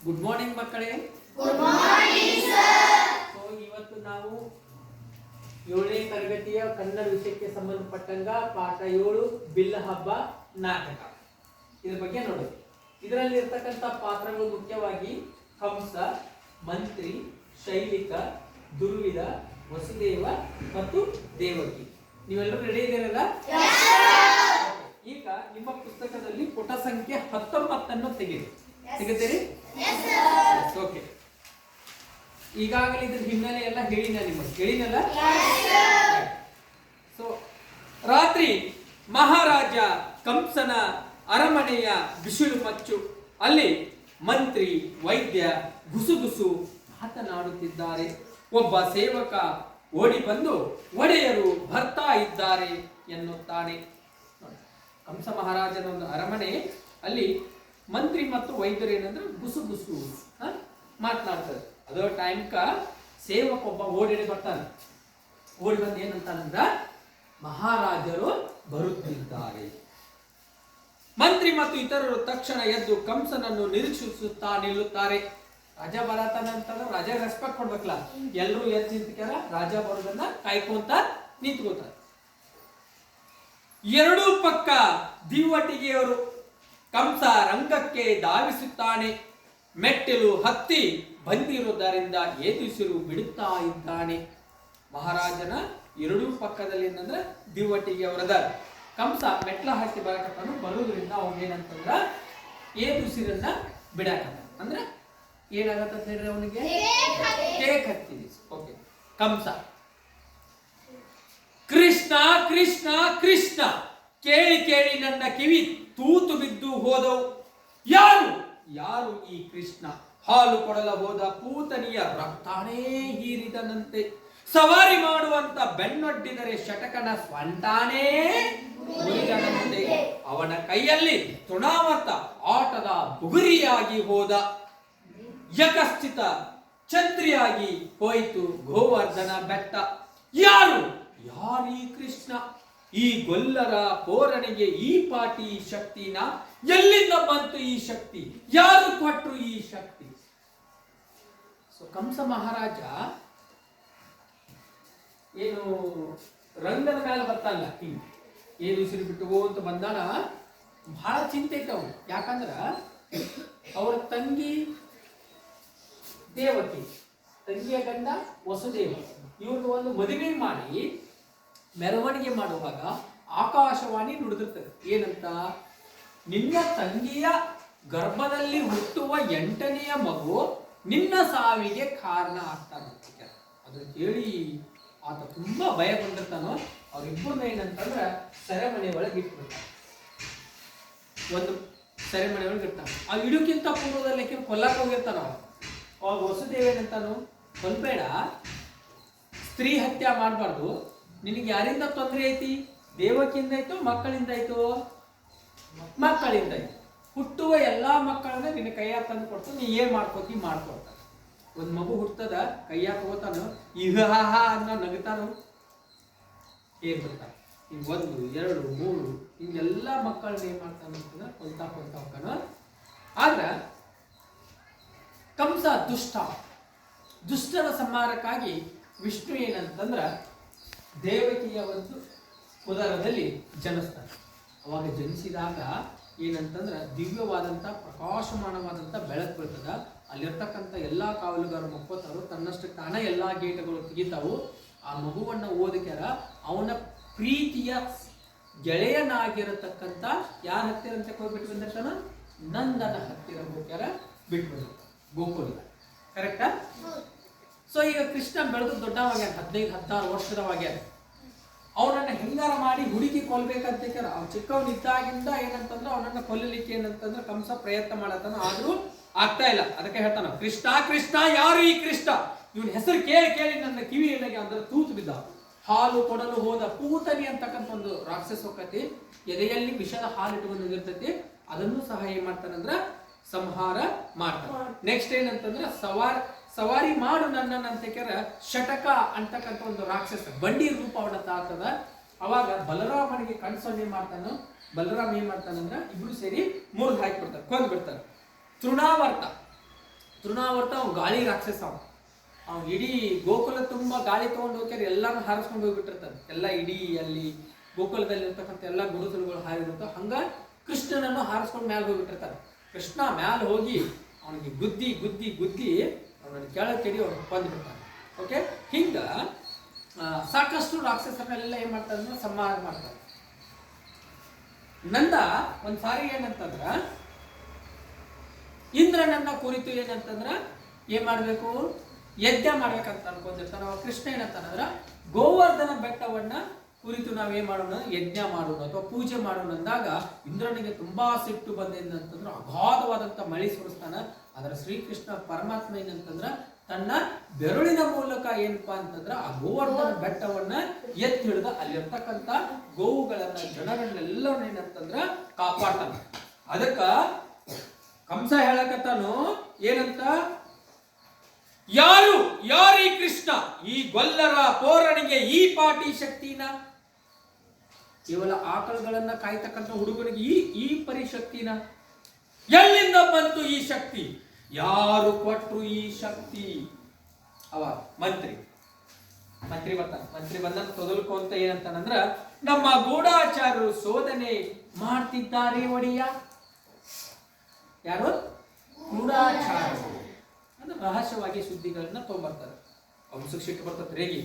Good morning ಮಕ್ಕಳೇ. Good morning sir. So ಇವತ್ತು ನಾವು 7ನೇ ತರಗತಿಯ ಕನ್ನಡ ವಿಷಯಕ್ಕೆ ಸಂಬಂಧಪಟ್ಟಂಗ ಪಾಠ 7 ಬಿಲ್ಲ ಹಬ್ಬ ನಾಟಕ ಇದ್ರ ಬಗ್ಗೆ ನೋಡೋದು. ಇದರಲ್ಲಿ ಇರ್ತಕ್ಕಂಥ ಪಾತ್ರಗಳು ಮುಖ್ಯವಾಗಿ ಕಂಸ, ಮಂತ್ರಿ, ಶೈಲಿಕ, ದುರ್ವಿಧ, ವಸುದೇವ ಮತ್ತು ದೇವಕಿ. ನೀವೆಲ್ಲರೂ ರೆಡಿ ಇದ್ದೀರಲ್ಲ? ಈಗ ನಿಮ್ಮ ಪುಸ್ತಕದಲ್ಲಿ ಪುಟ ಸಂಖ್ಯೆ 19 ತೆಗೆದಿರಿ. ಓಕೆ, ಈಗಾಗಲೇ ಇದ್ರ ಹಿನ್ನೆಲೆ ಎಲ್ಲ ಹೇಳಿನಲ್ಲ. ಸೊ ರಾತ್ರಿ ಮಹಾರಾಜ ಕಂಸನ ಅರಮನೆಯ ಬಿಸಿಲು ಮಚ್ಚು. ಅಲ್ಲಿ ಮಂತ್ರಿ, ವೈದ್ಯ ಗುಸುಗುಸು ಮಾತನಾಡುತ್ತಿದ್ದಾರೆ. ಒಬ್ಬ ಸೇವಕ ಓಡಿ ಬಂದು ಒಡೆಯರು ಬರ್ತಾ ಇದ್ದಾರೆ ಎನ್ನುತ್ತಾನೆ. ಕಂಸ ಮಹಾರಾಜನ ಒಂದು ಅರಮನೆ, ಅಲ್ಲಿ ಮಂತ್ರಿ ಮತ್ತು ವೈದ್ಯರು ಏನಂದ್ರೆ ಗುಸುಗುಸು ಮಾತನಾಡ್ತಾರೆ. ಅದೋ ಟೈಮ್ಕ ಸೇವಕ ಒಬ್ಬ ಓಡಿ ಬರ್ತಾನೆ. ಓಡಿ ಬಂದು ಏನಂತಾನಂದ್ರ, ಮಹಾರಾಜರು ಬರುತ್ತಿದ್ದಾರೆ. ಮಂತ್ರಿ ಮತ್ತು ಇತರರು ತಕ್ಷಣ ಎದ್ದು ಕಂಸನನ್ನು ನಿರೀಕ್ಷಿಸುತ್ತಾ ನಿಲ್ಲುತ್ತಾರೆ. ರಾಜ ಬರತಾನ ಅಂತಂದ್ರೆ ರಾಜ ರೆಸ್ಪೆಕ್ಟ್ ಕೊಡ್ಬೇಕಲ್ಲ. ಎಲ್ಲರೂ ಎದ್ದು ನಿಂತ್ಕ್ಯಾರ, ರಾಜ ಬರೋದನ್ನ ಕಾಯ್ಕೊಂತ ನಿಂತ್ಕೋತಾರೆ. ಎರಡೂ ಪಕ್ಕ ದಿವ್ವಟಿಗೆಯವರು. ಕಂಸ ರಂಗಕ್ಕೆ ಧಾವಿಸುತ್ತಾನೆ. ಮೆಟ್ಟಿಲು ಹತ್ತಿ ಬಂದಿರುವುದರಿಂದ ಏದುಸಿರು ಬಿಡುತ್ತಾ ಇದ್ದಾನೆ. ಮಹಾರಾಜನ ಎರಡೂ ಪಕ್ಕದಲ್ಲಿ ಏನಂದ್ರೆ ದಿವ್ವಟಿಗೆಯವರದ. ಕಂಸ ಮೆಟ್ಲ ಹತ್ತಿ ಬರಕತ್ತಾನು. ಬರೋದ್ರಿಂದ ಅವನೇನಂತಂದ್ರ ಏದುಸಿರನ್ನ ಬಿಡಕತ್ತ. ಅಂದ್ರೆ ಏನಾಗತ್ತ ಹೇಳ್ರಿ, ಅವನಿಗೆ ಟೇಕ್ ಹತ್ತಿದೆ. ಓಕೆ, ಕಂಸ ಕೃಷ್ಣ ಕೃಷ್ಣ ಕೃಷ್ಣ ಕೇಳಿ ಕೇಳಿ ನನ್ನ ಕಿವಿ ತೂತು ಬಿದ್ದು ಹೋದವು. ಯಾರು ಯಾರು ಈ ಕೃಷ್ಣ? ಹಾಲು ಕೊಡಲ ಹೋದ ಪೂತನಿಯ ರಕ್ತಾನೇ ಹೀರಿದನಂತೆ. ಸವಾರಿ ಮಾಡುವಂತ ಬೆನ್ನೊಡ್ಡಿದರೆ ಶಟಕನ ಸ್ವಂಟಾನೇ ಮುರಿದನಂತೆ. ಅವನ ಕೈಯಲ್ಲಿ ತೃಣಾವರ್ತ ಆಟದ ಬುಗುರಿಯಾಗಿ ಹೋದ. ಯಕಶ್ಚಿತ ಛತ್ರಿಯಾಗಿ ಹೋಯಿತು ಗೋವರ್ಧನ ಬೆಟ್ಟ. ಯಾರು ಯಾರೀ ಕೃಷ್ಣ? ಈ ಗೊಲ್ಲರ ಪೋರಣಿಗೆ ಈ ಪಾಟಿ ಶಕ್ತಿನ? ಎಲ್ಲಿಂದ ಬಂತು ಈ ಶಕ್ತಿ? ಯಾರು ಕೊಟ್ಟರು ಈ ಶಕ್ತಿ? ಸೊ ಕಂಸ ಮಹಾರಾಜ ಏನು ರಂಗದ ಮೇಲೆ ಬರ್ತಾನಲ್ಲ, ಏನು ಉಸಿರು ಬಿಟ್ಟು ಅಂತ ಬಂದಾನ. ಬಹಳ ಚಿಂತೆ ಐತೆ ಅವನು. ಯಾಕಂದ್ರ ಅವರ ತಂಗಿ ದೇವಕಿ, ತಂಗಿಯ ಗಂಡ ವಸುದೇವ, ಇವ್ರದ್ದು ಒಂದು ಮದುವೆ ಮಾಡಿ ಮೆರವಣಿಗೆ ಮಾಡುವಾಗ ಆಕಾಶವಾಣಿ ನುಡಿದಿರ್ತದೆ. ಏನಂತ? ನಿನ್ನ ತಂಗಿಯ ಗರ್ಭದಲ್ಲಿ ಹುಟ್ಟುವ 8ನೆಯ ಮಗು ನಿನ್ನ ಸಾವಿಗೆ ಕಾರಣ ಆಗ್ತಾನೆ. ಅದನ್ನ ಕೇಳಿ ಆತ ತುಂಬಾ ಭಯ ಬಂದಿರ್ತಾನೋ. ಅವ್ರಿಬ್ಬರನ್ನ ಏನಂತಂದ್ರೆ ಸೆರೆಮನೆ ಒಳಗೆ ಇಟ್ಬಿಡ್ತಾನೆ. ಒಂದು ಸೆರೆಮನೆ ಒಳಗೆ ಇರ್ತಾನೆ. ಆ ಇಡುಕ್ಕಿಂತ ಪೂರ್ವದಲ್ಲಿ ಕೊಲ್ಲಕ್ಕೆ ಹೋಗಿರ್ತಾನ. ಅವಾಗ ವಸುದೇವ ಏನಂತಾನು, ಕೊಲ್ಬೇಡ, ಸ್ತ್ರೀ ಹತ್ಯೆ ಮಾಡಬಾರ್ದು, ನಿನಗೆ ಯಾರಿಂದ ತೊಂದರೆ ಐತಿ? ದೇವಕಿಂದ ಆಯ್ತು, ಮಕ್ಕಳಿಂದ ಆಯ್ತು? ಮಕ್ಕಳಿಂದ ಆಯ್ತು. ಹುಟ್ಟುವ ಎಲ್ಲಾ ಮಕ್ಕಳನ್ನ ನಿನ್ನ ಕೈಯಾಗ ತಂದು ಕೊಡ್ತಾನೆ, ನೀ ಏನ್ ಮಾಡ್ಕೋತಿ ಮಾಡ್ಕೊಡ್ತಾನೆ. ಒಂದ್ ಮಗು ಹುಟ್ಟದ ಕೈಯಾಗ ತಗೋತಾನು, ಈಗ ಹಾ ಅನ್ನೋ ನಗತಾನು, ಏನ್ ಬರ್ತಾನೆ. ಈಗ 1, 2, 3 ಹಿಂಗೆಲ್ಲಾ ಮಕ್ಕಳನ್ನ ಏನ್ ಮಾಡ್ತಾನ ಕೊಲ್ತಾ ಹೋಗ್ತಾನ. ಆದ್ರ ಕಂಸ ದುಷ್ಟರ ಸಂಹಾರಕ್ಕಾಗಿ ವಿಷ್ಣು ಏನಂತಂದ್ರ ದೇವಕಿಯ ಒಂದು ಉದರದಲ್ಲಿ ಜನಿಸ್ತಾನೆ. ಅವಾಗ ಜನಿಸಿದಾಗ ಏನಂತಂದ್ರ ದಿವ್ಯವಾದಂಥ ಪ್ರಕಾಶಮಾನವಾದಂಥ ಬೆಳಕು ಬರ್ತದ. ಅಲ್ಲಿರ್ತಕ್ಕಂಥ ಎಲ್ಲಾ ಕಾವಲುಗಾರರು ಮಕ್ಕೋತಾರು. ತನ್ನಷ್ಟಕ್ಕೆ ತಾನ ಎಲ್ಲಾ ಗೇಟ್ಗಳು ತೆಗಿತಾವು. ಆ ಮಗುವನ್ನ ಓದಕ್ಯಾರ ಅವನ ಪ್ರೀತಿಯ ಗೆಳೆಯನಾಗಿರತಕ್ಕಂಥ ಯಾರ ಹತ್ತಿರ ಅಂತ ಹೋಗ್ಬಿಟ್ಟು ಬಂದಿರ್ತಾನ? ನಂದನ ಹತ್ತಿರ ಹೋಗ್ಯಾರ ಬಿಟ್ಟು ಬಂದ ಗೋಕುಲ. ಕರೆಕ್ಟಾ? ಸೊ ಈಗ ಕೃಷ್ಣ ಬೆಳೆದು ದೊಡ್ಡವಾಗ್ಯಾರ, 15-16 ವರ್ಷದವಾಗ್ಯಾರ. ಅವನನ್ನ ಹೆಂಗಾರ ಮಾಡಿ ಹುಡುಕಿ ಕೊಲ್ಬೇಕಂತ ಅವ್ನು ಚಿಕ್ಕವನಿದ್ದಾಗಿಂದ ಏನಂತಂದ್ರೆ ಅವನನ್ನ ಕೊಲ್ಲಲಿಕ್ಕೆ ಏನಂತಂದ್ರೆ ಕಂಸ ಪ್ರಯತ್ನ ಮಾಡತಾನ. ಆದ್ರೂ ಆಗ್ತಾ ಇಲ್ಲ. ಅದಕ್ಕೆ ಹೇಳ್ತಾನ, ಕೃಷ್ಣ ಕೃಷ್ಣ ಯಾರು ಈ ಕೃಷ್ಣ? ಇವನ್ ಹೆಸರು ಕೇಳಿ ಕೇಳಿ ನನ್ನ ಕಿವಿ ಏನಾಗೆ ಅಂದ್ರೆ ತೂತು ಬಿದ್ದ. ಹಾಲು ಕೊಡಲು ಹೋದ ಪೂತನಿ ಅಂತಕ್ಕಂಥ ಒಂದು ರಾಕ್ಷಸ ಹೋಗತಿ. ಎದೆಯಲ್ಲಿ ವಿಷದ ಹಾಲು ಇಟ್ಕೊಂಡು ಇರ್ತೈತಿ. ಅದನ್ನು ಸಹ ಏನ್ ಮಾಡ್ತಾನಂದ್ರ ಸಂಹಾರ ಮಾಡ್ತಾನೆ. ನೆಕ್ಸ್ಟ್ ಏನಂತಂದ್ರ ಸವಾರಿ ಮಾಡು ನನ್ನಂತ ಶಟಕ ಅಂತಕ್ಕಂಥ ಒಂದು ರಾಕ್ಷಸ ಬಂಡಿ ರೂಪ ಅವನ ತಾತದ. ಅವಾಗ ಬಲರಾಮನಿಗೆ ಕಣ್ಸೊನ್ನೆ ಮಾಡ್ತಾನು. ಬಲರಾಮ ಏನ್ ಮಾಡ್ತಾನಂದ್ರ ಇಬ್ರು ಸೇರಿ 3 ಹಾಕಿ ಬಿಡ್ತಾರೆ, ಕೊಂದು ಬಿಡ್ತಾರೆ. ತೃಣಾವರ್ತ ತೃಣಾವರ್ತ ಅವ್ನು ಗಾಳಿ ರಾಕ್ಷಸ ಅವ್ನು ಇಡೀ ಗೋಕುಲ ತುಂಬ ಗಾಳಿ ತೊಗೊಂಡು ಹೋಗ್ಯಾರ ಎಲ್ಲಾನು ಹಾರಿಸ್ಕೊಂಡು ಹೋಗ್ಬಿಟ್ಟಿರ್ತಾನೆ. ಎಲ್ಲ ಇಡೀ ಅಲ್ಲಿ ಗೋಕುಲದಲ್ಲಿ ಇರ್ತಕ್ಕಂಥ ಎಲ್ಲ ಗುರುತುಗಳು ಹಾರಿರುತ್ತೋ ಹಂಗ ಕೃಷ್ಣನನ್ನು ಹಾರಿಸ್ಕೊಂಡು ಮ್ಯಾಲೆ ಹೋಗ್ಬಿಟ್ಟಿರ್ತಾನೆ. ಕೃಷ್ಣ ಮ್ಯಾಲೆ ಹೋಗಿ ಅವನಿಗೆ ಗುದ್ದಿ ಗುದ್ದಿ ಗುದ್ದಿ ಅವನನ್ನು ಕೆಳಕೆಡಿ ಅವ್ನು ಕೊಂದ್ಬಿಡ್ತಾನೆ. ಓಕೆ, ಹಿಂಗ ಸಾಕಷ್ಟು ರಾಕ್ಷಸರನ್ನೆಲ್ಲ ಏನ್ ಮಾಡ್ತಾರೆ ಅಂದ್ರೆ ಸಂಹಾರ ಮಾಡ್ತಾರೆ. ನಂದ ಒಂದ್ ಸಾರಿ ಏನಂತಂದ್ರ ಇಂದ್ರನನ್ನ ಕುರಿತು ಏನಂತಂದ್ರ ಏನ್ ಮಾಡ್ಬೇಕು, ಯಜ್ಞ ಮಾಡ್ಬೇಕಂತ ಅನ್ಕೊಂಡಿರ್ತಾನ. ಕೃಷ್ಣ ಏನಂತಾನಂದ್ರ ಗೋವರ್ಧನ ಬೆಟ್ಟವನ್ನ ಕುರಿತು ನಾವೇನ್ ಮಾಡೋಣ, ಯಜ್ಞ ಮಾಡೋಣ ಅಥವಾ ಪೂಜೆ ಮಾಡೋಣ ಅಂದಾಗ ಇಂದ್ರನಿಗೆ ತುಂಬಾ ಸಿಟ್ಟು ಬಂದೇನಂತಂದ್ರ ಅಗಾಧವಾದಂತ ಮಳೆ ಸುರಿಸ್ತಾನ. ಆದ್ರೆ ಶ್ರೀಕೃಷ್ಣ ಪರಮಾತ್ಮ ಏನಂತಂದ್ರ ತನ್ನ ಬೆರಳಿನ ಮೂಲಕ ಏನಪ್ಪಾ ಅಂತಂದ್ರ ಆ ಗೋವರ್ಧನ ಬೆಟ್ಟವನ್ನ ಎತ್ತಿ ಹಿಡಿದ ಅಲ್ಲಿರ್ತಕ್ಕಂಥ ಗೋವುಗಳನ್ನ ಜನರನ್ನೆಲ್ಲವನ್ನ ಏನಂತಂದ್ರ ಕಾಪಾಡ್ತಾನ. ಅದಕ್ಕ ಕಂಸ ಹೇಳಕತ್ತಾನು ಏನಂತ, ಯಾರೀ ಕೃಷ್ಣ, ಈ ಗೊಲ್ಲರ ಪೋರಣಿಗೆ ಈ ಪಾಟಿ ಶಕ್ತಿನ, ಕೇವಲ ಆಕಳುಗಳನ್ನ ಕಾಯ್ತಕ್ಕಂಥ ಹುಡುಗನಿಗೆ ಈ ಪರಿಶಕ್ತಿನ, ಎಲ್ಲಿಂದ ಬಂತು ಈ ಶಕ್ತಿ, ಯಾರು ಕೊಟ್ರು ಈ ಶಕ್ತಿ? ಅವಾಗ ಮಂತ್ರಿ ಬರ್ತಾನ. ಮಂತ್ರಿ ಬಂದ ತೊದಲ್ಕೊಂತ ಏನಂತಾನಂದ್ರ, ನಮ್ಮ ಗೂಢಾಚಾರರು ಶೋಧನೆ ಮಾಡ್ತಿದ್ದಾರೆ ಒಡೆಯ. ಯಾರು? ಗೂಢಾಚಾರರು ಅಂದ್ರೆ ರಹಸ್ಯವಾಗಿ ಸುದ್ದಿಗಳನ್ನ ತಗೊಂಡ್ಬರ್ತಾರೆ. ಕಂಸಕ್ಕೆ ಸಿಟ್ಟು ಬರ್ತದೆ ರೇಗಿ.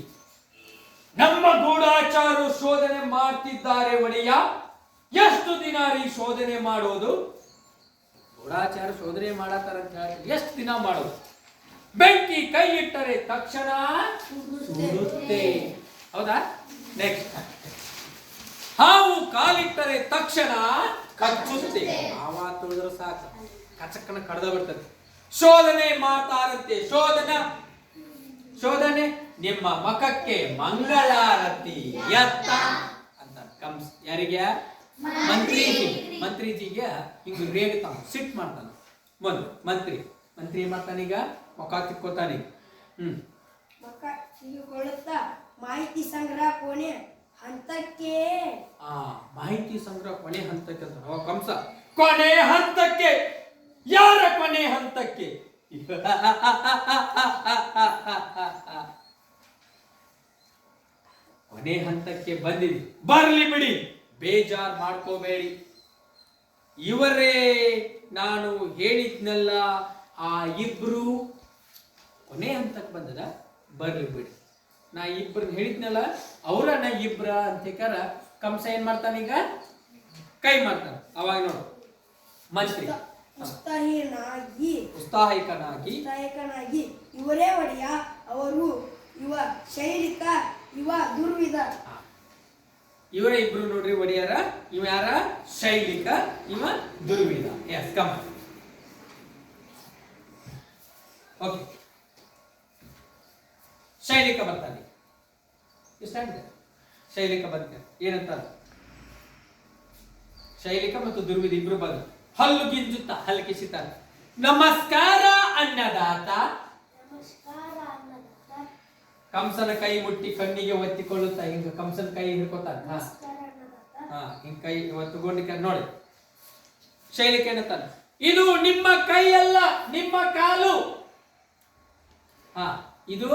ನಮ್ಮ ಗೂಢಾಚಾರರು ಶೋಧನೆ ಮಾಡ್ತಿದ್ದಾರೆ ಒಡೆಯ, ಎಷ್ಟು ದಿನ ರೀ ಶೋಧನೆ ಮಾಡೋದು? ಗೂಢಾಚಾರ ಶೋಧನೆ ಮಾಡತ್ತಾರ ಅಂತ ಹೇಳಿ ಎಷ್ಟು ದಿನ ಮಾಡೋದು? ಬೆಂಕಿ ಕೈ ಇಟ್ಟರೆ ತಕ್ಷಣ ಸುಡುತ್ತೆ, ಹೌದಾ? ನೆಕ್ಸ್ಟ್, ಹಾವು ಕಾಲಿಟ್ಟರೆ ತಕ್ಷಣ ಕಚ್ಚುತ್ತೆ. ಹಾವ ತುಳಿದ್ರೆ ಸಾಕು, ಕಚಕ್ಕನ ಕಡ್ದ ಬಿಡ್ತದೆ. ಶೋಧನೆ ಮಾಡ್ತಾರಂತೆ, ಶೋಧನೆ ನಿಮ್ಮ ಮಖಕ್ಕೆ ಮಂಗಳಾರತಿ ಎತ್ತ ಅಂತ ಕಂಸ. ಯಾರಿಗೆ? ಮಂತ್ರಿಜಿಗೆ ಹಿಂಗ ರೇಗ್ತಾನ, ಸಿಟ್ ಮಾಡ್ತಾನ. ಮಂತ್ರಿ ಮಾಡ್ತಾನೀಗ ಮುಖ ತಿಕ್ಕೋತಾನೆ. ಮಾಹಿತಿ ಸಂಗ್ರಹ ಕೊನೆ ಹಂತಕ್ಕೆ. ಮಾಹಿತಿ ಸಂಗ್ರಹ ಕೊನೆ ಹಂತಕ್ಕೆ ಅಂತ ಕಂಸ. ಕೊನೆ ಹಂತಕ್ಕೆ? ಯಾರ ಕೊನೆ ಹಂತಕ್ಕೆ? ಕೊನೆ ಹಂತಕ್ಕೆ ಬಂದಿದೆ, ಬರ್ಲಿ ಬಿಡಿ, ಬೇಜಾರ್ ಮಾಡ್ಕೋಬೇಡಿ. ಇವರೇ ನಾನು ಹೇಳಿದ್ನಲ್ಲ ಆ ಇಬ್ರು, ಕೊನೆ ಹಂತಕ್ಕೆ ಬಂದದ, ಬರ್ಲಿ ಬಿಡಿ. ನಾ ಇಬ್ರನ್ನ ಹೇಳಿದ್ನಲ್ಲ ಅವರನ್ನ ಇಬ್ರ ಅಂತ ಕಂಸ ಏನ್ ಮಾಡ್ತಾನೀಗ? ಕೈ ಮಾಡ್ತಾನ. ಅವಾಗ ನೋಡು ಮಂತ್ರಿ ಉತ್ಸಾಹಿಕನಾಗಿ ಇವರೇ ಒಡೆಯ, ಅವರು ಇವ ಶೈಲಿಕ, ಇವ ದುರ್ವಿಧ. ಇವರೇ ಇಬ್ರು ನೋಡ್ರಿ ಒಡೆಯರ. ಇವ ಯಾರ? ಶೈಲಿಕ, ಇವ ದುರ್ವಿಧ. Yes, come. ಓಕೆ, ಶೈಲಿಕ ಬರ್ತಾನೆ. ಶೈಲಿಕ ಬರ್ತಾನೆ. ಏನಂತ? ಶೈಲಿಕ ಮತ್ತು ದುರ್ವಿಧ ಇಬ್ರು ಬಂದು ಹಲ್ಲು ಗಿಂಜುತ್ತ ಹಲ್ಕಿಸಿತಾನೆ. ನಮಸ್ಕಾರ ಅನ್ನದಾತ. ಕಂಸನ ಕೈ ಮುಟ್ಟಿ ಕಣ್ಣಿಗೆ ಒತ್ತಿಕೊಳ್ಳುತ್ತಾ ಹಿಂಗ ಕಂಸನ ಕೈ ಹಿಡ್ಕೊತಾನೆ. ಹಿಂಗ ಕೈ ಒತ್ತುಕೊಂಡಿಕ ನೋಡಿ. ಶೈಲಿಕ ಏನಂತಾನೆ, ಇದು ನಿಮ್ಮ ಕೈಯಲ್ಲ, ನಿಮ್ಮ ಕಾಲು. ಇದು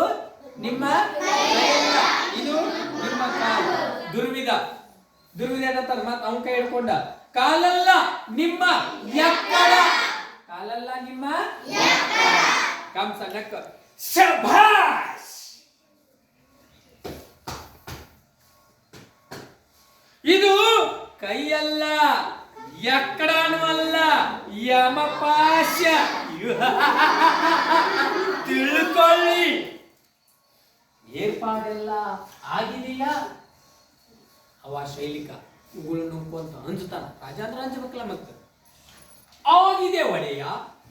ನಿಮ್ಮ ಕೈಯಲ್ಲ, ಇದು ನಿಮ್ಮ ಕಾಲು. ದುರ್ವಿಧ ಏನಂತಾನೆ, ಮತ್ ಅವನ ಕೈ ಹಿಡ್ಕೊಂಡ. ಕಾಲಲ್ಲ ನಿಮ್ಮ ಎಕ್ಕಡ, ಕಾಲಲ್ಲ ನಿಮ್ಮ ಕಂಸ ನಕ್ಕ. ಶಭಾಷ್. ಇದು ಕೈಯಲ್ಲ, ಎಕ್ಕಡನೂ ಅಲ್ಲ, ಯಮಪಾಶ. ತಿಳ್ಕೊಳ್ಳಿ, ಏರ್ಪಾಡೆಲ್ಲ ಆಗಿದೆಯಾ? ಅವ ಶೈಲಿಕ ಉಗುಳು ನುಂಕೊಂತ ಅಂಜುತ್ತಾನ. ರಾಜ ಅಂದ್ರೆ ಅಂಜಬೇಕಲ್ಲ ಮತ್ತೆ. ಆಗಿದೆ ಒಡೆಯ.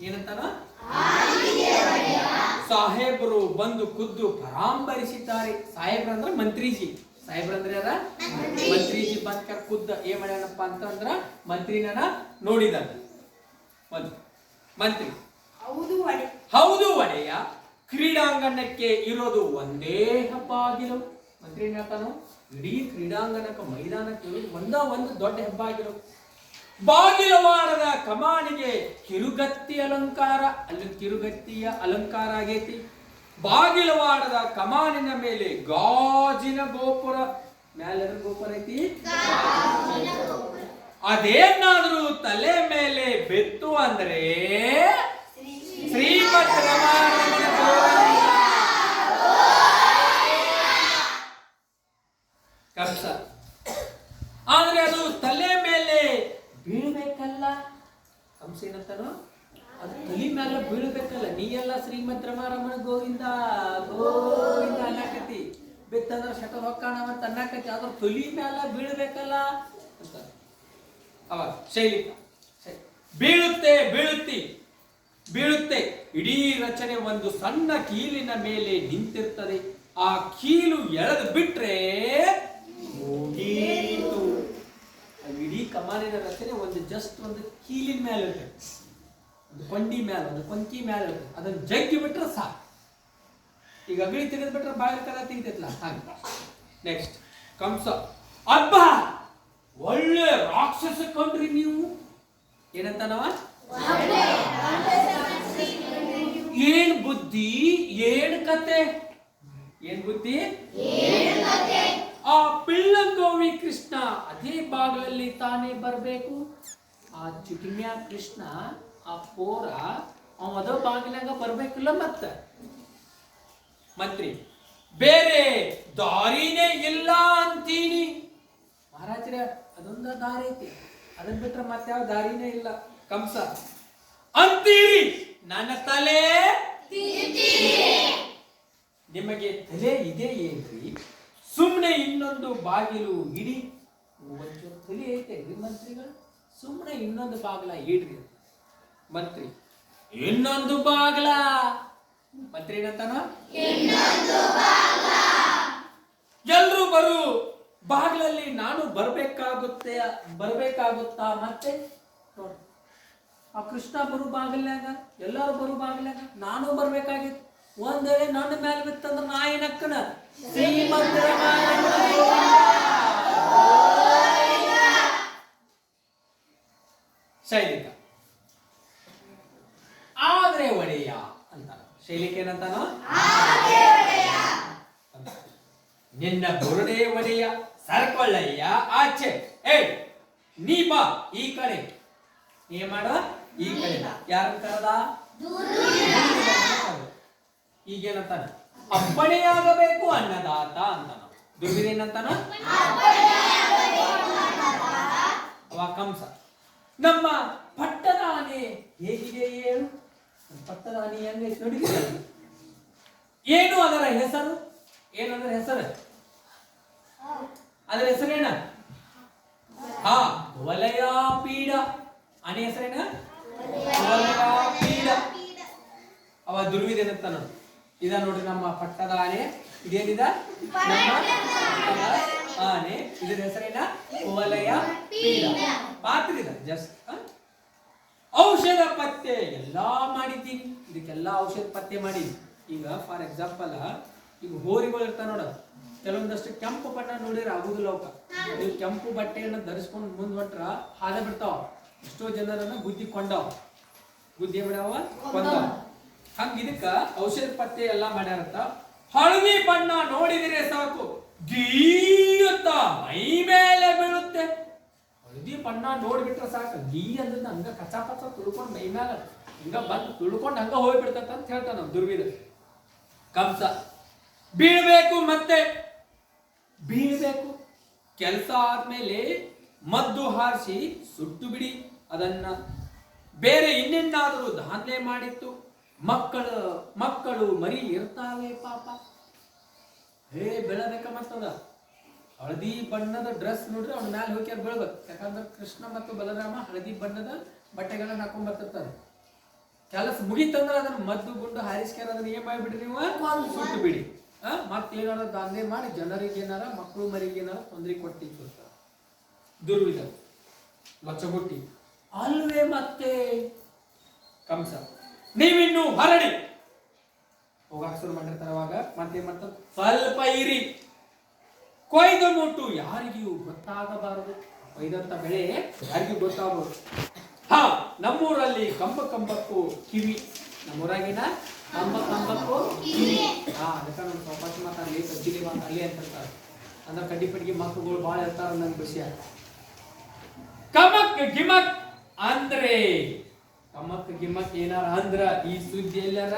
ಏನಂತಾನ? ಸಾಹೇಬರು ಬಂದು ಖುದ್ದು ಪರಾಂಬರಿಸಿದ್ದಾರೆ. ಸಾಹೇಬ್ರ ಅಂದ್ರ ಮಂತ್ರಿಜಿ. ಸಾಹೇಬ್ರಂದ್ರೆ ಯಾರ? ಮಂತ್ರಿಜಿ ಬಂದ ಖುದ್ದ ಏನ್ ಮಾಡ್ಯಾನಪ್ಪ ಅಂತಂದ್ರ ಮಂತ್ರಿನ ನೋಡಿದಾನೆ. ಮಂತ್ರಿ ಹೌದು ಒಡೆಯ, ಕ್ರೀಡಾಂಗಣಕ್ಕೆ ಇರೋದು ಒಂದೇ ಹೆಬ್ಬಾಗಿಲು. ಮಂತ್ರಿ ಹೇಳ್ತಾನು, ಇಡೀ ಕ್ರೀಡಾಂಗಣಕ್ಕೆ ಮೈದಾನಕ್ಕೆ ಇರೋದು ಒಂದು ದೊಡ್ಡ ಹೆಬ್ಬಾಗಿಲು. ಬಾಗಿಲವಾಡದ ಕಮಾನಿಗೆ ಕಿರುಗತ್ತಿ ಅಲಂಕಾರ, ಅಲ್ಲಿ ಕಿರುಗತ್ತಿಯ ಅಲಂಕಾರ ಆಗೈತಿ. ಬಾಗಿಲವಾಡದ ಕಮಾನಿನ ಮೇಲೆ ಗಾಜಿನ ಗೋಪುರ, ಮ್ಯಾಲ ಗೋಪುರ ಐತಿ. ಅದೇನಾದ್ರೂ ತಲೆ ಮೇಲೆ ಬೆತ್ತು ಅಂದ್ರೆ ಶ್ರೀಮದ್ ರಮಾರಮಣ ಕಂಸ. ಆದ್ರೆ ಅದು ತಲೆ ಮೇಲೆ ಬೀಳ್ಬೇಕಲ್ಲ. ಕಂಸ ಏನಂತಾನೋ, ಅದು ತಲೆ ಮೇಲೆ ಬೀಳ್ಬೇಕಲ್ಲ. ನೀ ಎಲ್ಲ ಶ್ರೀಮದ್ ರಮಾರಮಣ ಗೋವಿಂದ ಗೋವಿಂದ ಅನ್ನಕತಿ, ಬೆತ್ತಂದ್ರ ಶಟಲ್ ಹೊಕ್ಕಾಣವಂತ ಅನ್ನಕತಿ, ಅದ್ರ ತಲೆ ಮೇಲೆ ಬೀಳ್ಬೇಕಲ್ಲ ಅಂತ. ಅವಾಗ ಶೈಲಿಕ ಬೀಳುತ್ತೆ ಬೀಳುತ್ತಿ ಬೀಳುತ್ತೆ. ಇಡೀ ರಚನೆ ಒಂದು ಸಣ್ಣ ಕೀಲಿನ ಮೇಲೆ ನಿಂತಿರ್ತದೆ. ಆ ಕೀಲು ಎಳೆದು ಬಿಟ್ರೆ ಮುಗೀತು. ಇಡೀ ಕಮಾನಿನ ರಚನೆ ಒಂದು ಜಸ್ಟ್ ಒಂದು ಕೀಲಿನ ಮೇಲೆ ಇರ್ತದೆ, ಒಂದು ಕೊಂಡಿ ಮೇಲೆ, ಒಂದು ಕೊಂಕಿ ಮೇಲೆ ಇರ್ತದೆ. ಅದನ್ನು ಜಗ್ಗಿ ಬಿಟ್ರೆ ಸಾಕು. ಈಗ ಅಗಳಿ ತೆಗೆದು ಬಿಟ್ರೆ ಬಾಯಿ ಕಲ ತೆಗಿತೈತಲ್ಲ ಹಾಗೆ. ನೆಕ್ಸ್ಟ್ ಕಂಸ, ಅಬ್ಬ ಒಳ್ಳೆ ರಾಕ್ಷಸ ಕೊಂಡ್ರಿ ನೀವು. ಏನಂತ ನಾವ, ಏನ್ ಬುದ್ಧಿ ಏನ್ ಕತೆ, ಏನ್ ಬುದ್ಧಿ. ಆ ಪಿಳ್ಳಂಗೋವಿ ಕೃಷ್ಣ ಅದೇ ಬಾಗಿಲಲ್ಲಿ ತಾನೇ ಬರಬೇಕು. ಆ ಚಿಟಿಮ್ಯಾ ಕೃಷ್ಣ, ಆ ಪೋರ ಅದ ಬಾಗಿಲಾಗ ಬರ್ಬೇಕಿಲ್ಲ. ಮತ್ತ ಮಂತ್ರಿ, ಬೇರೆ ದಾರಿನೇ ಇಲ್ಲ ಅಂತೀನಿ. ಮಹಾರಾಜರೇ, ಅದೊಂದು ದಾರಿ ಐತಿ, ಅದನ್ನ ಬಿಟ್ರೆ ಮತ್ತೆ ಯಾವ ದಾರಿನೇ ಇಲ್ಲ. ಕಂಸ, ಅಂತೀರಿ ನನ್ನ ತಲೆ, ನಿಮಗೆ ತಲೆ ಇದೆ ಏನ್ರಿ? ಸುಮ್ಮನೆ ಇನ್ನೊಂದು ಬಾಗಿಲು ಇಡಿ. ಒಂಚೂರು ತಲೆ ಐತೆ ಮಂತ್ರಿಗಳು, ಸುಮ್ಮನೆ ಇನ್ನೊಂದು ಬಾಗಿಲ ಇಡ್ರಿ. ಮಂತ್ರಿ, ಇನ್ನೊಂದು ಬಾಗಿಲ. ಮಂತ್ರಿ ಏನಂತಾನ, ಎಲ್ರು ಬರು ಬಾಗಿಲಲ್ಲಿ ನಾನು ಬರ್ಬೇಕಾಗುತ್ತಾ ಮತ್ತೆ ನೋಡಿ. ಆ ಕೃಷ್ಣ ಬರು ಬಾಗಿಲ್ನಾಗ, ಎಲ್ಲಾರು ಬರು ಬಾಗಿಲ್ನಾಗ ನಾನು ಬರ್ಬೇಕಾಗಿತ್ತು. ಒಂದ್ ವೇಳೆ ನನ್ನ ಮೇಲೆ ಬಿತ್ತಂದ್ರ ನಾ ಏನಕ್ಕನ ಶ್ರೀಮಂತ ಶೈಲಿಕ. ಆದ್ರೆ ಒಡೆಯ ಅಂತಾನ. ಶೈಲಿಕ ಏನಂತಾನ, ನಿನ್ನ ಬುರುಡೆ ಒಡೆಯ ಸರ್ಕೊಳ್ಳಯ್ಯ ಆಚೆ. ನೀ ಬಾ ಈ ಕಡೆ. ನೀ ಮಾಡ ಈ ಕಡೆ. ಯಾರನ್ನ ಕರೆದ? ಈಗೇನಂತಾನ, ಅಪ್ಪಣೆಯಾಗಬೇಕು ಅನ್ನದಾತ ಅಂತಾನ. ದುರ್ವಿಧ ಏನಂತಾನ, ಅವ ಕಂಸ. ನಮ್ಮ ಪಟ್ಟದ ಆನೆ ಹೇಗಿದೆ ಹೇಳು? ಪಟ್ಟದ ಆನೆ ಹೆಂಗೈತೆ ನೋಡಿ. ಏನು ಅದರ ಹೆಸರು? ಏನಂದ್ರೆ ಹೆಸರು? ಅದರ ಹೆಸರೇನ? ವಲಯಾಪೀಡ. ಆನೆ ಹೆಸರೇನ? ವಲಯಾಪೀಡ. ಅವ ದುರ್ವಿಧ ಏನಂತಾನ, ಇದ ನೋಡ್ರಿ ನಮ್ಮ ಪಟ್ಟದ ಆನೆ. ಇದೇನಿದ? ನಮ್ಮ ಆನೆ. ಇದರ ಹೆಸರೇನ? ವಲಯ ಪೀಡ. ಪಾತ್ರಿದ ಜಸ್ಟ್ ಔಷಧ ಪತ್ತೆ ಎಲ್ಲಾ ಮಾಡಿದ್ದೀನಿ. ಇದಕ್ಕೆಲ್ಲ ಔಷಧ ಪತ್ತೆ ಮಾಡಿದ್ವಿ. ಈಗ ಫಾರ್ ಎಕ್ಸಾಂಪಲ್, ಈಗ ಹೋರಿಗಳು ಇರ್ತಾವ ನೋಡ, ಕೆಲವೊಂದಷ್ಟು ಕೆಂಪು ಬಣ್ಣ ನೋಡಿದ್ರೆ ಆಗುದಿಲ್ಲ ಅವಕ್ಕ. ನೀವು ಕೆಂಪು ಬಟ್ಟೆಯನ್ನು ಧರಿಸ್ಕೊಂಡು ಮುಂದ್ ಹೊಟ್ರ ಹಾದ ಬಿಡ್ತಾವ. ಎಷ್ಟೋ ಜನರನ್ನ ಬುದ್ಧಿ ಕೊಂಡಾವ, ಬುದ್ಧಿ ಬಿಡಾವ ಕೊಂಡಾವ. ಹಂಗ ಇದಕ್ಕ ಔಷಧ ಪತ್ತೆ ಎಲ್ಲಾ ಮಾಡ್ಯಾರತ್ತ. ಹಳದಿ ಬಣ್ಣ ನೋಡಿದ್ರೆ ಸಾಕು ಗೀಯುತ್ತ ಮೈ ಮೇಲೆ ಬೀಳುತ್ತೆ. ಹಳದಿ ಬಣ್ಣ ನೋಡ್ಬಿಟ್ರೆ ಸಾಕು ಗೀ ಅಂದ್ರೆ ಹಂಗ ಕಚ ಕಚ ತುಳ್ಕೊಂಡು ಮೈ ಮ್ಯಾಲ ಹಿಂಗ ಬಂದು ತುಳ್ಕೊಂಡು ಹಂಗ ಹೋಗ್ಬಿಡ್ತಂತ ಅಂತ ಹೇಳ್ತಾನ ನಮ್ ದುರ್ವಿಧ. ಕಂಸ, ಬೀಳ್ಬೇಕು, ಮತ್ತೆ ಬೀಳ್ಬೇಕು. ಕೆಲಸ ಆದ್ಮೇಲೆ ಮದ್ದು ಹಾರಿಸಿ ಸುಟ್ಟು ಬಿಡಿ ಅದನ್ನ. ಬೇರೆ ಇನ್ನೇನಾದರೂ ದಾಂಧಲೆ ಮಾಡಿತ್ತು. ಮಕ್ಕಳು ಮರಿ ಇರ್ತಾವೆ ಪಾಪ. ಬೆಳಬೇಕ ಮತ್ತದ ಹಳದಿ ಬಣ್ಣದ ಡ್ರೆಸ್ ನೋಡ್ರಿ ಅವ್ನ ಮ್ಯಾಲ ಹೋಗಿ ಬೀಳ್ಬೇಕು. ಯಾಕಂದ್ರೆ ಕೃಷ್ಣ ಮತ್ತು ಬಲರಾಮ ಹಳದಿ ಬಣ್ಣದ ಬಟ್ಟೆಗಳನ್ನ ಹಾಕೊಂಡ್ ಬರ್ತಿರ್ತಾರೆ. ಕೆಲಸ ಮುಗಿತಂದ್ರ ಅದನ್ನ ಮದ್ದು ಗುಂಡು ಹಾರಿಸ್ಕಾರ ಅದನ್ನ ಏನ್ ಮಾಡಿಬಿಡ್ರಿ ನೀವು, ಸುಟ್ಟು ಬಿಡಿ. ಮತ್ತೇನಾರ ದಾಂಧಲೆ ಮಾಡಿ ಜನರಿಗೆ ಏನಾರ ಮಕ್ಕಳು ಮರಿಗೆ ಏನಾರ ತೊಂದರೆ ಕೊಟ್ಟಿತ್ತು. ದುರ್ವಿಧ ಲಚ್ಚಗುಟ್ಟಿ ಅಲ್ವೇ ಮತ್ತೆ. ಕಂಸ, ನೀವಿನ್ನು ಹರಡಿ ಹೋಗಾಕ ಶುರು ಮಾಡಿರ್ತಾರ. ಅವಾಗ ಮತ್ತೇನ್ ಮಾಡ್ತಾರ, ಸ್ವಲ್ಪ ಇರಿ, ಕೊಯ್ದು ಮುಟ್ಟು ಯಾರಿಗೂ ಗೊತ್ತಾಗಬಾರದು. ಒಯ್ದಂತ ಬೆಳೆ ಯಾರಿಗೂ ಗೊತ್ತಾಗ್ಬೋದು. ಹಾ, ನಮ್ಮೂರಲ್ಲಿ ಕಂಬಕ್ಕೂ ಕಿವಿ. ನಮ್ಮೂರಾಗಿನ ಕಂಬಕ್ಕೂ ಕಿವಿ. ಹಾ, ಅದಕ್ಕೆ ನಮ್ಮ ಸೌಪಾಶ ಮಾತಾಡಲಿ, ಕಜ್ಜಿಲಿ ಮಾತಾಡಲಿ ಅಂತ ಹೇಳ್ತಾರೆ. ಅಂದ್ರೆ ಕಡ್ಡಿ ಪಡ್ಗಿ ಮಕ್ಕಳುಗಳು ಭಾಳ ಇರ್ತಾರ ನನ್ನ ವಿಷಯ. ಕಮಕ್ ಗಿಮಕ್ ಅಂದ್ರೆ ಕಮಕ್ ಗಿಮಕ್ ಏನಾರ ಅಂದ್ರ ಈ ಸುದ್ದಿ ಎಲ್ಲಾರ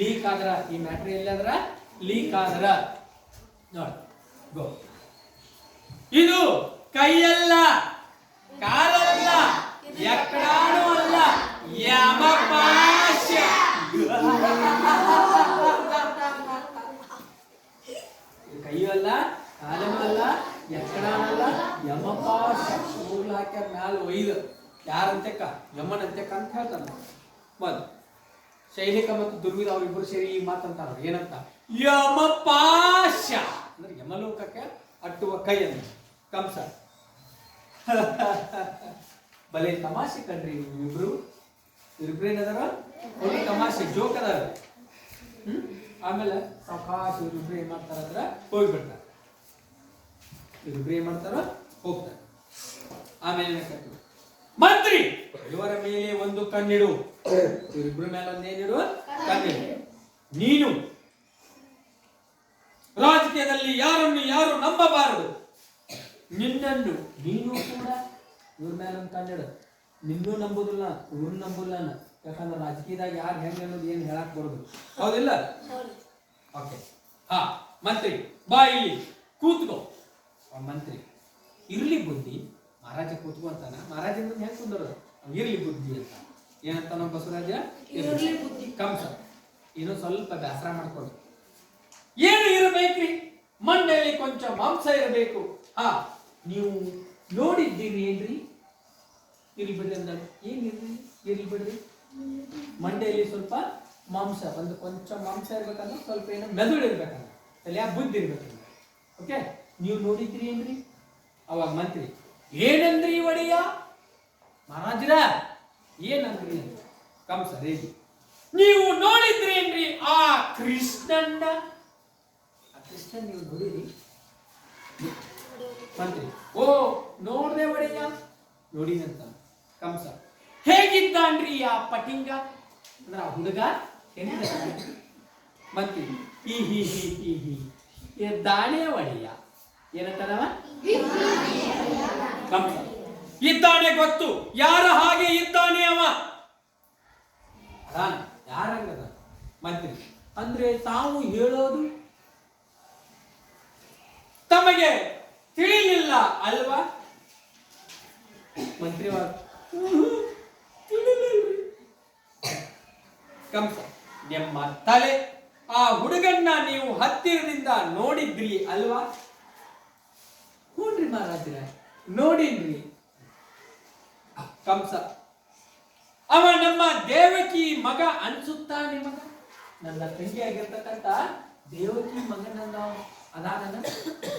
ಲೀಕ್ ಆದ್ರ, ಈ ಮ್ಯಾಟ್ರಿ ಎಲ್ಲಾದ್ರ ಲೀಕ್ ಆದ್ರ ನೋಡ ಗೋ. ಇದು ಕೈಯಲ್ಲ, ಕಾಲಲ್ಲ, ಎಕ್ಕಡಾನು ಅಲ್ಲ, ಯಮಪಾಶ. ಕೈಯೂ ಅಲ್ಲ, ಕಾಲನೂ ಅಲ್ಲ, ಎಕ್ಕಡಾನಲ್ಲ, ಯಮಪಾಶ. ಮೂಗ್ಲು ಹಾಕ್ಯಾರ ಮ್ಯಾಲ ಒಯ್ದು ಯಾರಂತೆಕ್ಕ ಯಮನಂತೆಕ್ಕ ಅಂತ ಹೇಳ್ತಾನ. ಮೊದ್ ಶೈಲಿಕ ಮತ್ತು ದುರ್ವಿಧ ಅವರಿಬ್ಬರು ಸೇರಿ ಈ ಮಾತಂತಾರ. ಏನಂತ? ಯಮಪಾಶ ಅಂದ್ರೆ ಯಮಲೋಕಕ್ಕೆ ಅಟ್ಟುವ ಕೈ ಅಂತ. ಕಂಸ ಬಲೆ ತಮಾಷೆ ಕಣ್ರಿ ಇಬ್ರು ಏನದಾರ, ಒಳ್ಳೆ ತಮಾಷೆ ಜೋಕ್ ಅದಾರ. ಆಮೇಲೆ ಸಾವಕಾಶ ಇವ್ರಿಬ್ರು ಏನ್ ಮಾಡ್ತಾರ ಅಂದ್ರ ಹೋಗ್ಬಿಡ್ತಾರ. ಇವ್ರಿಬ್ರು ಏನ್ ಮಾಡ್ತಾರ, ಹೋಗ್ತಾರ. ಆಮೇಲೆ ಮಂತ್ರಿ ಇವರ ಮೇಲೆ ಒಂದು ಕಣ್ಣಿಡು. ಇವರಿಬ್ರ ಮೇಲೆ ಒಂದೇನಿಡು, ಕಣ್ಣಿಡು. ನೀನು ರಾಜಕೀಯದಲ್ಲಿ ಯಾರನ್ನು ಯಾರು ನಂಬಬಾರದು. ನಿನ್ನನ್ನು ನೀನು ಕೂಡ ಇವ್ರ ಮೇಲೆ ಒಂದು ಕಣ್ಣಿಡು. ನಿನ್ನೂ ನಂಬುದಿಲ್ಲ, ಇವ್ರನ್ನ ನಂಬುದಿಲ್ಲ. ಯಾಕಂದ್ರೆ ರಾಜಕೀಯದಾಗ ಯಾರು ಹೆಂಗೆ ಅನ್ನೋದು ಏನು ಹೇಳಕ್ ಬರೋದು, ಹೌದಿಲ್ಲ? ಓಕೆ. ಹಾ, ಮಂತ್ರಿ ಬಾ ಇಲ್ಲಿ ಕೂತ್ಕೋ. ಮಂತ್ರಿ ಇರ್ಲಿ ಬುದ್ಧಿ. ಮಹಾರಾಜ ಕೂತ್ಕೋ ಅಂತಾನ. ಮಹಾರಾಜ ಮುಂದೆ ಹೆಂಗ್ ಕುಂದರೋದು? ಇರ್ಲಿ ಬುದ್ಧಿ ಅಂತ. ಏನಂತ ನಮ್ಮ ಬಸವರಾಜ? ಕಂಸ ಏನೋ ಸ್ವಲ್ಪ ಬೇಸರ ಮಾಡ್ಕೊಂಡು, ಏನು ಇರಬೇಕ್ರಿ, ಮಂಡೆಯಲ್ಲಿ ಕೊಂಚ ಮಾಂಸ ಇರಬೇಕು. ಹಾ, ನೀವು ನೋಡಿದ್ದೀರಿ ಏನ್ರಿ? ಇರ್ಲಿ ಬಿಡ್ರಿ ಅಂದಾಗ ಏನಿರ್ರಿ, ಇರ್ಲಿ ಬಿಡ್ರಿ. ಮಂಡೆಯಲ್ಲಿ ಸ್ವಲ್ಪ ಮಾಂಸ, ಒಂದು ಕೊಂಚ ಮಾಂಸ ಇರ್ಬೇಕಂದ್ರೆ ಸ್ವಲ್ಪ ಏನೋ ಮೆದುಳು ಇರ್ಬೇಕಂದ್ರೆ, ತಲೆ ಬುದ್ಧಿ ಇರ್ಬೇಕಂದ್ರೆ. ಓಕೆ, ನೀವು ನೋಡಿದ್ರಿ ಏನ್ರಿ? ಅವಾಗ ಮಂತ್ರಿ ಏನಂದ್ರಿ ಒಡೆಯ? ಮಹಾರಾಜರ ಏನಂದ್ರಿ? ಕಂಸ ರೇಗಿ, ನೀವು ನೋಡಿದ್ರಿ ಏನ್ರಿ ಆ ಕೃಷ್ಣನ್ನ? ಆ ಕೃಷ್ಣನ್ ನೀವು ನೋಡಿರಿ? ಮಂತ್ರಿ ಓ ನೋಡ್ದೆ ಒಡೆಯ, ನೋಡಿನಂತ. ಕಂಸ ಹೇಗಿದ್ದಾನ್ರಿ ಆ ಪಟಿಂಗ ಅಂದ್ರೆ ಆ ಹುಡುಗ ಹೆಂಗಿದ? ಮಂತ್ರಿ ಈ ಹಿ ಹಿ ಹಿ ಹಿ ದಾಣೆ ಒಡೆಯ. ಏನಂತಾನವ? ಕಂಸ ಇದ್ದಾನೆ ಗೊತ್ತು, ಯಾರ ಹಾಗೆ ಇದ್ದಾನೆ ಅವ. ಯಾರಂಗದ? ಮಂತ್ರಿ ಅಂದ್ರೆ ತಾವು ಹೇಳೋದು ತಮಗೆ ತಿಳಿಲಿಲ್ಲ ಅಲ್ವಾ? ಮಂತ್ರಿ ಕಂಸ ನಿಮ್ಮ ತಲೆ, ಆ ಹುಡುಗನ್ನ ನೀವು ಹತ್ತಿರದಿಂದ ನೋಡಿದ್ರಿ ಅಲ್ವಾ? ಹ್ಞೂನ್ರಿ ಮಹಾರಾಜರ, ನೋಡಿನ್ರಿ. ಕಂಸ ಅವ ನಮ್ಮ ದೇವಕಿ ಮಗ ಅನ್ಸುತ್ತಾ ನಿಮಗ? ನನ್ನ ತಂಗಿಯಾಗಿರ್ತಕ್ಕಂಥ ದೇವಕಿ ಮಗನನ್ನ ಅದಾನ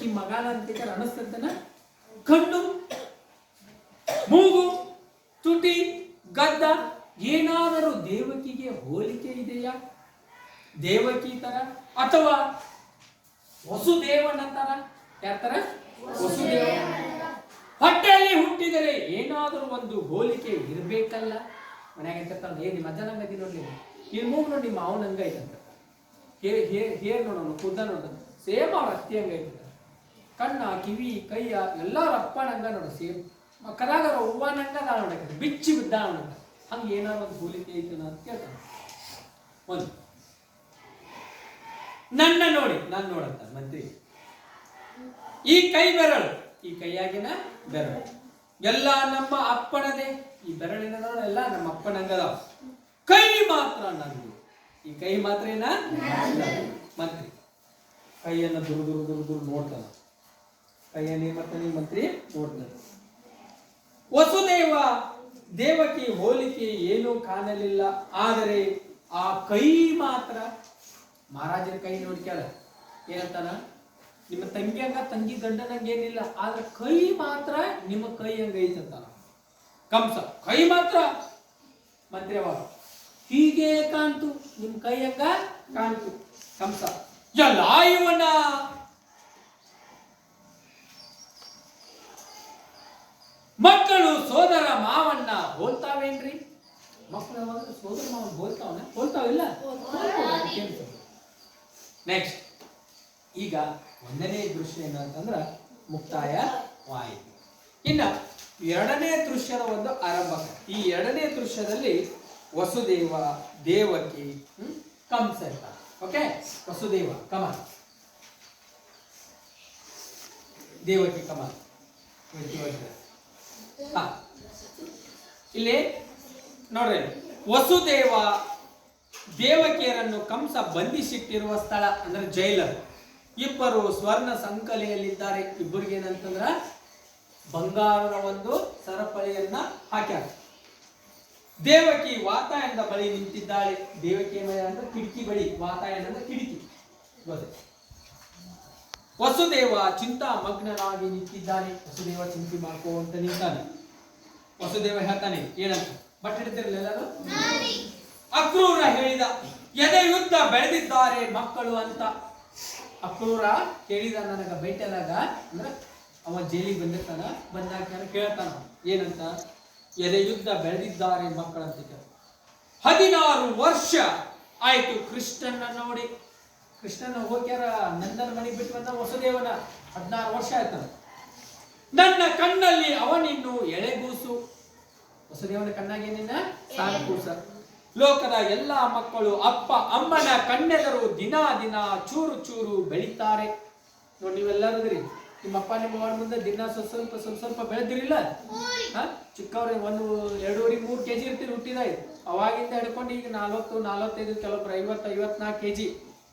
ಈ ಮಗನ ಅಂತ ಅನಿಸ್ತಂತನ. ಕಣ್ಣು, ಮೂಗು, ತುಟಿ, ಗದ್ದ ಏನಾದರೂ ದೇವಕಿಗೆ ಹೋಲಿಕೆ ಇದೆಯಾ? ದೇವಕಿ ತರ ಅಥವಾ ವಸುದೇವನ ತರ? ಯಾರ ವಸುದೇವ ಹೊಟ್ಟೆಯಲ್ಲಿ ಹುಟ್ಟಿದರೆ ಏನಾದರೂ ಒಂದು ಹೋಲಿಕೆ ಇರಬೇಕಲ್ಲ. ಮನ್ಯಾಗ ಎಂತ ನಿಮ್ಮ ಅಜ್ಜನಂಗದಿ ನೋಡ್ಲಿ, ಈ ಮೂಗು ನೋಡಿ ನಿಮ್ಮ ಅವನಂಗ ಐತಂತ. ಹೇರ್ ನೋಡೋಣ, ಕೂದ ನೋಡೋಣ, ಸೇಮ್ ಅವ್ರ ಅತ್ತಿ ಹಂಗ ಐತಂತ. ಕಣ್ಣ, ಕಿವಿ, ಕೈಯ ಎಲ್ಲಾರು ಅಪ್ಪನಂಗ ನೋಡ, ಸೇಮ್. ಕದಾಗರ ಹೂವನಂಗ ನೋಡಕ್ಕೆ ಬಿಚ್ಚಿ ಬಿದ್ದ ನೋಡಕ. ಹಂಗೆ ಏನಾದ್ರು ಒಂದು ಹೋಲಿಕೆ ಐತೆ ಅಂತ ಕೇಳ್ತಾನೆ. ಒಂದು ನನ್ನ ನೋಡಿ, ನಾನು ನೋಡಂತ ಮಂತ್ರಿ. ಈ ಕೈ ಬೆರಳು, ಈ ಕೈಯಾಗಿನ ಬೆರಳು ಎಲ್ಲ ನಮ್ಮ ಅಪ್ಪನದೇ. ಈ ಬೆರಳಿನ ಎಲ್ಲ ನಮ್ಮ ಅಪ್ಪನಂಗದ. ಕೈ ಮಾತ್ರ ನಂದು. ಈ ಕೈ ಮಾತ್ರ ಏನ ಮಂತ್ರಿ. ಕೈಯನ್ನು ದುರು ನೋಡ್ತಾನ. ಕೈಯನ್ನು ಏನ್ ಮಾಡ್ತಾನೆ ಮಂತ್ರಿ? ನೋಡ್ತಾನೆ. ವಸುದೇವ ದೇವಕಿ ಹೋಲಿಕೆ ಏನೂ ಕಾಣಲಿಲ್ಲ. ಆದರೆ ಆ ಕೈ ಮಾತ್ರ, ಮಹಾರಾಜನ ಕೈ ನೋಡ್ಕ್ಯಾಳ ಏನಂತಾನ? ನಿಮ್ಮ ತಂಗಿ ಹಂಗ, ತಂಗಿ ಗಂಡನಂಗ ಏನಿಲ್ಲ, ಆದ್ರೆ ಕೈ ಮಾತ್ರ ನಿಮ್ಮ ಕೈ ಹಂಗ ಐತಂತಾನ ಕಂಸ. ಕೈ ಮಾತ್ರ ಮಂತ್ರಿ ಅವಾಗ ಹೀಗೆ ಕಾಣ್ತು, ನಿಮ್ ಕೈ ಹಂಗ ಕಾಣ್ತು. ಕಂಸ ಎಲ್ಲ ಇವನ ಮಕ್ಕಳು ಸೋದರ ಮಾವನ್ನ ಹೋಲ್ತಾವೇನ್ರಿ? ಮಕ್ಕಳು ಯಾವಾಗ ಸೋದರ ಮಾವನ್ ಹೋಲ್ತಾವಿಲ್ಲ. ನೆಕ್ಸ್ಟ್, ಈಗ ಒಂದನೇ ದೃಶ್ಯ ಏನಂತಂದ್ರ ಮುಕ್ತಾಯವಾಯಿತು. ಇನ್ನ ಎರಡನೇ ದೃಶ್ಯದ ಒಂದು ಆರಂಭ. ಈ ಎರಡನೇ ದೃಶ್ಯದಲ್ಲಿ ವಸುದೇವ, ದೇವಕಿ, ಕಂಸ ಇರ್ತಾರೆ. ಓಕೆ, ವಸುದೇವ ಕಮಲ್, ದೇವಕಿ ಕಮಲ್. ಇಲ್ಲಿ ನೋಡ್ರಿ, ವಸುದೇವ ದೇವಕಿಯರನ್ನು ಕಂಸ ಬಂಧಿಸಿಟ್ಟಿರುವ ಸ್ಥಳ ಅಂದ್ರೆ ಜೈಲರ್. ಇಬ್ಬರು ಸ್ವರ್ಣ ಸಂಕಲೆಯಲ್ಲಿದ್ದಾರೆ. ಇಬ್ಬರಿಗೆ ಏನಂತಂದ್ರ ಬಂಗಾರದ ಒಂದು ಸರಪಳಿಯನ್ನ ಹಾಕ್ಯಾರ. ದೇವಕಿ ವಾತಾಯನದ ಬಳಿ ನಿಂತಿದ್ದಾಳೆ. ದೇವಕಿ ಅಂದ್ರೆ ಕಿಟಕಿ ಬಳಿ, ವಾತಾಯನ ಅಂದ್ರೆ ಕಿಟಕಿ. ವಸುದೇವ ಚಿಂತಾಮಗ್ನನಾಗಿ ನಿಂತಿದ್ದಾನೆ. ವಸುದೇವ ಚಿಂತೆ ಮಾಡ್ಕೊಂತ ನಿಂತಾನೆ. ವಸುದೇವ ಹೇಳ್ತಾನೆ ಏನಂತ, ಬಟ್ ಹಿಡಿತಿರ್ಲಿಲ್ಲ ಎಲ್ಲರೂ. ಅಕ್ರೂರ ಹೇಳಿದ, ಎದೆ ಯುದ್ಧ ಬೆಳೆದಿದ್ದಾರೆ ಮಕ್ಕಳು ಅಂತ. ಅಕ್ರೂರ ಹೇಳಿದ ನನಗ ಬೈಟಲಾಗ, ಅಂದ್ರೆ ಅವ ಜೈಲಿಗೆ ಬಂದಿರ್ತಾನ, ಬಂದಾಗ ಕೇಳ್ತಾನ ಏನಂತ, ಎದೆ ಯುದ್ಧ ಬೆಳೆದಿದ್ದಾರೆ ಮಕ್ಕಳಂತ. 16 ವರ್ಷ ಆಯ್ತು ಕೃಷ್ಣನ ನೋಡಿ. ಕೃಷ್ಣನ ಹೋಗ್ಯಾರ ನಂದನ ಮನೆ ಬಿಟ್ಟು ಬಂದ ವಸುದೇವನ. 16 ವರ್ಷ ಆಯ್ತಾನ. ನನ್ನ ಕಣ್ಣಲ್ಲಿ ಅವನಿನ್ನು ಎಳೆಗೂಸು. ವಸುದೇವನ ಕಣ್ಣಾಗೇನಿನ್ನ ಸಾಲು ಕೂಸ. ಲೋಕದ ಎಲ್ಲಾ ಮಕ್ಕಳು ಅಪ್ಪ ಅಮ್ಮನ ಕಣ್ಣೆದರು ದಿನ ದಿನ ಚೂರು ಚೂರು ಬೆಳೀತಾರೆ. ನೋಡಿ, ನೀವೆಲ್ಲರಿದ್ರಿ, ನಿಮ್ಮಪ್ಪ ನಿಮ್ಮ ಮುಂದೆ ದಿನ ಸ್ವಲ್ಪ ಬೆಳೆದಿರಿಲ್ಲ. ಚಿಕ್ಕವ್ರೆ 1, 2, 3 kg ಇರ್ತೀರಿ ಹುಟ್ಟಿದಾಯಿ. ಅವಾಗಿಂದ ಹಿಡ್ಕೊಂಡು ಈಗ 40, 45, ಕೆಲವೊಬ್ರು 50, 54 kg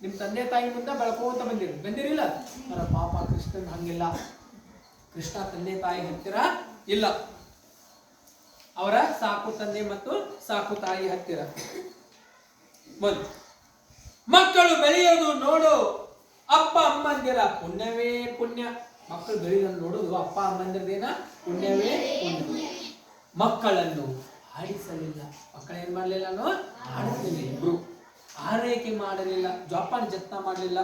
ನಿಮ್ ತಂದೆ ತಾಯಿ ಮುಂದೆ ಬೆಳ್ಕೋತ ಬಂದಿರಿಲ್ಲ. ಪಾಪ ಕೃಷ್ಣನ್ ಹಂಗಿಲ್ಲ. ಕೃಷ್ಣ ತಂದೆ ತಾಯಿ ಹತ್ತಿರ ಇಲ್ಲ, ಅವರ ಸಾಕು ತಂದೆ ಮತ್ತು ಸಾಕು ತಾಯಿ ಹತ್ತಿರ. ಮಕ್ಕಳು ಬೆಳೆಯೋದು ನೋಡು ಅಪ್ಪ ಅಮ್ಮಂದಿರ ಪುಣ್ಯವೇ ಪುಣ್ಯ. ಮಕ್ಕಳು ಬೆಳೆಯೋದನ್ನು ನೋಡುದು ಅಪ್ಪ ಅಮ್ಮಂದಿರದೇನ ಪುಣ್ಯವೇ ಪುಣ್ಯ. ಮಕ್ಕಳನ್ನು ಆಡಿಸಲಿಲ್ಲ. ಮಕ್ಕಳು ಏನ್ ಮಾಡ್ಲಿಲ್ಲ, ಆಡಿಸಲಿಲ್ಲ. ಇಬ್ರು ಆರೈಕೆ ಮಾಡಲಿಲ್ಲ, ಜೋಪಾನ ಜತ್ನ ಮಾಡಲಿಲ್ಲ,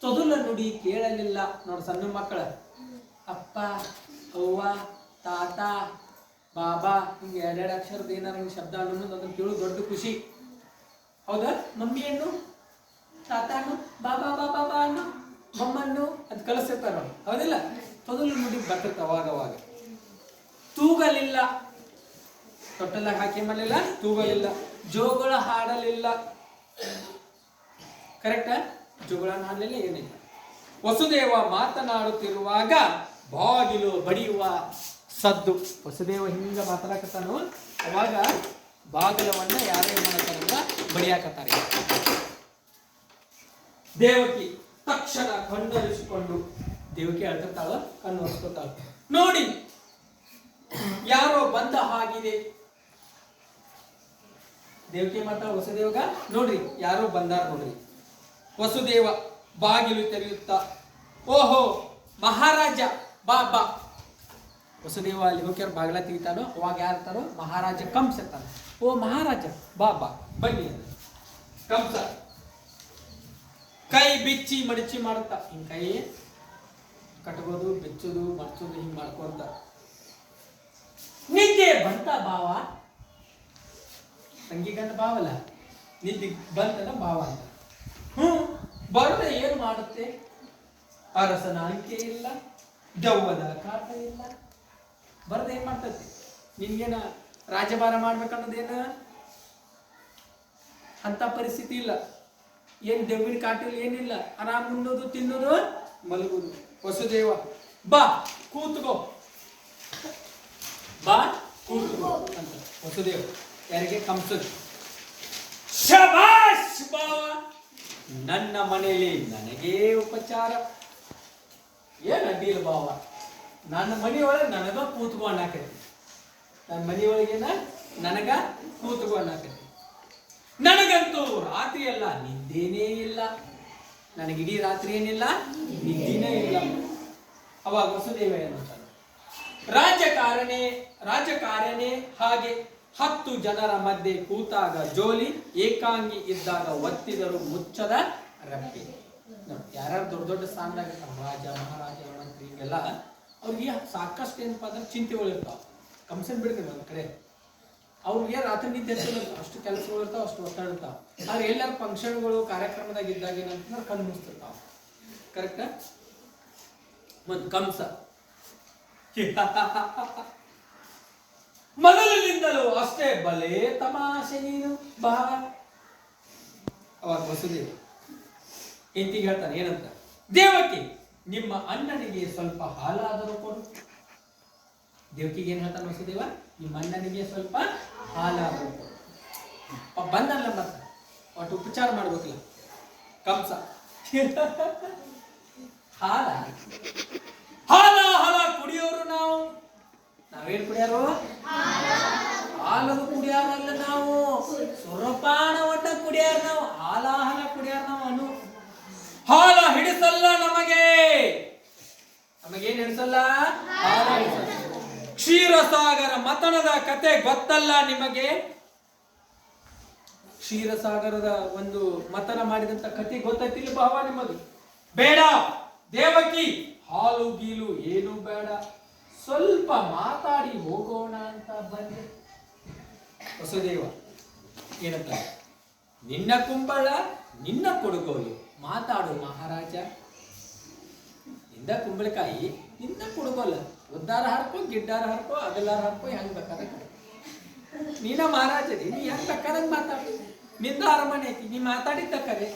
ತೊದಲ ನುಡಿ ಕೇಳಲಿಲ್ಲ. ನೋಡಿ, ಸಣ್ಣ ಮಕ್ಕಳ ಅಪ್ಪ ಅವ್ವ ತಾತ ಬಾಬಾ ಹಿಂಗೆ 2 ಅಕ್ಷರದ ಏನಾರ ಶಬ್ದ ಅನ್ನೋದು ಅದನ್ನ ಕೇಳೋದು ದೊಡ್ಡ ಖುಷಿ. ಹೌದಾ? ಮಮ್ಮಿಯನ್ನು ತಾತನು ಬಾಬಾ ಬಾಬಾ ಬಾ ಅನ್ನು ಮಮ್ಮನ್ನು ಅದು ಕಲಿಸಿರ್ತಾರ. ಹೌದಿಲ್ಲ? ತೊದಲು ನುಡಿ ಬರ್ತಿರ್ತಾವ ಅವಾಗ. ತೂಗಲಿಲ್ಲ, ತೊಟ್ಟಲಾಗ ಹಾಕಿ ಮಾಡಲಿಲ್ಲ, ತೂಗಲಿಲ್ಲ. ಜೋಗಳ ಹಾಡಲಿಲ್ಲ. ಕರೆಕ್ಟಾ? ಜೋಗಳನ್ನ ಹಾಡಲಿಲ್ಲ, ಏನಿಲ್ಲ. ವಸುದೇವ ಮಾತನಾಡುತ್ತಿರುವಾಗ ಬಾಗಿಲು ಬಡಿಯುವ ಸದ್ದು. ವಸುದೇವ ಹಿಂಗ ಮಾತಾಡಕತ್ತಾನು, ಅವಾಗ ಬಾಗಿಲವನ್ನ ಯಾರೇ ಮಾಡತ್ತಾರ ಬಡಿಯಾಕತ್ತಾರೆ. ದೇವಕಿ ತಕ್ಷಣ ಕಣ್ಣರಿಸಿಕೊಂಡು, ದೇವಕಿ ಅಳ್ತಿರ್ತಾಳ, ಕಣ್ಣು ಒರೆಸ್ಕೊತಾಳ. ನೋಡಿ, ಯಾರೋ ಬಂದ ಹಾಗಿದೆ. ದೇವಕಿ ಮಾತಾಡ ವಸುದೇವಗ, ನೋಡ್ರಿ ಯಾರೋ ಬಂದಾರ ನೋಡ್ರಿ. ವಸುದೇವ ಬಾಗಿಲು ತೆರೆಯುತ್ತಾ, ಓಹೋ ಮಹಾರಾಜ ಬಾಬಾ. ವಸುದೇವ ಅಲ್ಲಿ ಹೋಗ್ಯಾರ, ಬಾಗಿಲ ತೆಗಿತಾನೋ. ಅವಾಗ ಯಾರ್ತಾರೋ? ಮಹಾರಾಜ ಕಂಸ ಇರ್ತಾನ. ಓ ಮಹಾರಾಜ ಬಾಬಾ ಬನ್ನಿ. ಕಂಸ ಕೈ ಬಿಚ್ಚಿ ಮಡಚಿ ಮಾಡುತ್ತಾ, ಹಿಂಗ್ ಕೈ ಕಟ್ಬೋದು, ಬಿಚ್ಚೋದು, ಮಡ್ಚೋದು, ಹಿಂಗ್ ಮಾಡ್ಕೊಂತ. ನಿದ್ದೆ ಬಂತ ಭಾವ? ತಂಗಿಗಂಡ ಭಾವಲ್ಲ, ನಿದ್ದೆ ಬಂತನ ಭಾವ ಅಂತ. ಬರದೆ ಏನು ಮಾಡುತ್ತೆ? ಅರಸನ ಅಂಕೆ ಇಲ್ಲ, ದೆವ್ವದ ಕಾಟ ಇಲ್ಲ. ಬರದೆ ಏನ್ ಮಾಡ್ತೈತಿ? ನಿನ್ಗೇನ ರಾಜಭಾರ ಮಾಡ್ಬೇಕನ್ನೋದೇನ ಅಂತ ಪರಿಸ್ಥಿತಿ ಇಲ್ಲ. ಏನ್ ದೆವ್ವಿನ ಕಾಟ ಇಲ್ಲ, ಏನಿಲ್ಲ. ಆರಾಮ್ ಉಣ್ಣೋದು, ತಿನ್ನೋದು, ಮಲಗುದು. ವಸುದೇವ ಬಾ ಕೂತ್ಕೋ, ಬಾ ಕೂತ್ಕೋ ಅಂತ ವಸುದೇವ ಯಾರಿಗೆ? ಕಂಸದ. ಶಬಾಷ್ ಬಾವ, ನನ್ನ ಮನೆಯಲ್ಲಿ ನನಗೇ ಉಪಚಾರ. ಏನ್ ಅಡ್ಡಿಲ್ಲ ಬಾವ, ನನ್ನ ಮನೆಯೊಳಗೆ ನನಗ ಕೂತ್ಕೋ ಅನ್ನಕೈತಿ. ನನ್ನ ಮನೆಯೊಳಗೇನ ನನಗ ಕೂತ್ಕೋ ಅನ್ನಕೈತಿ. ನನಗಂತೂ ರಾತ್ರಿ ಎಲ್ಲ ನಿದ್ದೇನೇ ಇಲ್ಲ. ನನಗಿಡೀ ರಾತ್ರಿ ಏನಿಲ್ಲ, ನಿದ್ದೇನೇ ಇಲ್ಲ. ಅವಾಗ ವಸುದೇವ ಏನಂತಾನೆ, ರಾಜಕಾರಣೆ ಹಾಗೆ 10 ಜನರ ಮಧ್ಯೆ ಕೂತಾಗ ಜೋಲಿ, ಏಕಾಂಗಿ ಇದ್ದಾಗ ಒತ್ತಿದರು ಮುಚ್ಚದ ರಪ್ಪೆ. ಯಾರ್ಯಾರು ದೊಡ್ಡ ದೊಡ್ಡ ಸ್ಥಾನದಾಗ ರಾಜ ಮಹಾರಾಜ ಮಂತ್ರಿ ಹಿಂಗೆಲ್ಲ ಅವ್ರಿಗೆ ಸಾಕಷ್ಟು ಏನಪ್ಪಾ ಅಂದ್ರೆ ಚಿಂತೆಗಳಿರ್ತಾವ. ಕಂಸನ್ ಬಿಡ್ತೀನಿ ಒಂದು ಕಡೆ. ಅವ್ರಿಗೆ ರಾತ್ರಿ ನಿದ್ದೆ ಅಷ್ಟು ಕೆಲಸಗಳು ಇರ್ತಾವ, ಅಷ್ಟು ಒತ್ತಡ ಇರ್ತಾವ. ಆದ್ರೆ ಎಲ್ಲಾರ ಫಂಕ್ಷನ್ಗಳು ಕಾರ್ಯಕ್ರಮದಾಗ ಇದ್ದಾಗ ಏನಂತಂದ್ರೆ ಕಣ್ಣು ಮುಚ್ತಿರ್ತಾವ. ಕರೆಕ್ಟ? ಒಂದು ಕಂಸ ಮೊದಲಿನಿಂದಲೂ ಅಷ್ಟೇ ಬಲೆ ತಮಾಷೆ ನೀನು ಬಾ. ಅವಾಗ ವಸುದೇವ ಹೆಂಡತಿಗೆ ಹೇಳ್ತಾನೆ ಏನಂತ, ದೇವಕಿ ನಿಮ್ಮ ಅಣ್ಣನಿಗೆ ಸ್ವಲ್ಪ ಹಾಲಾದರೂ ಕೊಡು. ದೇವಕಿಗೆ ಏನ್ ಹೇಳ್ತಾನೆ ವಸುದೇವ, ನಿಮ್ಮ ಅಣ್ಣನಿಗೆ ಸ್ವಲ್ಪ ಹಾಲಾದರೂ ಕೊಡು. ಬಂದಲ್ಲ ಮತ್ತೆ ಒಟ್ಟು ಉಪಚಾರ ಮಾಡ್ಬೇಕಲ್ಲ ಕಂಸ. ಹಾಲ ಹಾಲ ಹಾಲ ಕುಡಿಯೋರು ನಾವು. ನಾವೇನ್ ಕುಡಿಯಾರು? ಹಾಲದು ಕುಡಿಯಾರಲ್ಲ ನಾವು, ಸುರಪಾನವನ್ನ ಕುಡಿಯಾರ ನಾವು. ಹಾಲ ಹಾಲ ಕುಡಿಯಾರ ನಾವು. ಅನು ಹಾಲ ಹಿಡಿಸಲ್ಲ ನಮಗೇನ್ ಹಿಡಿಸಲ್ಲ? ಹಾಲ ಹಿಡಿಸಲ್ಲ. ಕ್ಷೀರಸಾಗರ ಮತನದ ಕತೆ ಗೊತ್ತಲ್ಲ ನಿಮಗೆ? ಕ್ಷೀರಸಾಗರದ ಒಂದು ಮತನ ಮಾಡಿದಂತ ಕತೆ ಗೊತ್ತೈತಿಲ್ಲ ಭಾವ ನಿಮಗೆ? ಬೇಡ ದೇವಕಿ, ಹಾಲು ಗೀಲು ಏನು ಬೇಡ, ಸ್ವಲ್ಪ ಮಾತಾಡಿ ಹೋಗೋಣ ಅಂತ ಬಂದೆ. ವಸುದೇವ ಏನಂತ, ನಿನ್ನ ಕುಂಬಳ ನಿನ್ನ ಕೊಡುಗೋಲು, ಮಾತಾಡು ಮಹಾರಾಜ. ನಿಂದ ಕುಂಬಳಕಾಯಿ ನಿನ್ನ ಕೊಡುಗೋಲ್ಲ, ಉದ್ದಾರ ಹರ್ಕೋ ಗಿಡ್ಡಾರ ಹರ್ಕೋ ಅಗಲಾರ ಹರ್ಕೋ ಹೆಂಗ್ ಬೇಕಾದ್ರೆ ನೀನ ಮಹಾರಾಜರಿ, ನೀ ಹೆಂಗ್ ಬೇಕಾದಂಗ್ ಮಾತಾಡು. ನಿಂದ ಅರಮನೆ ಐತಿ, ನೀ ಮಾತಾಡಿದ್ದ ಕರೆ.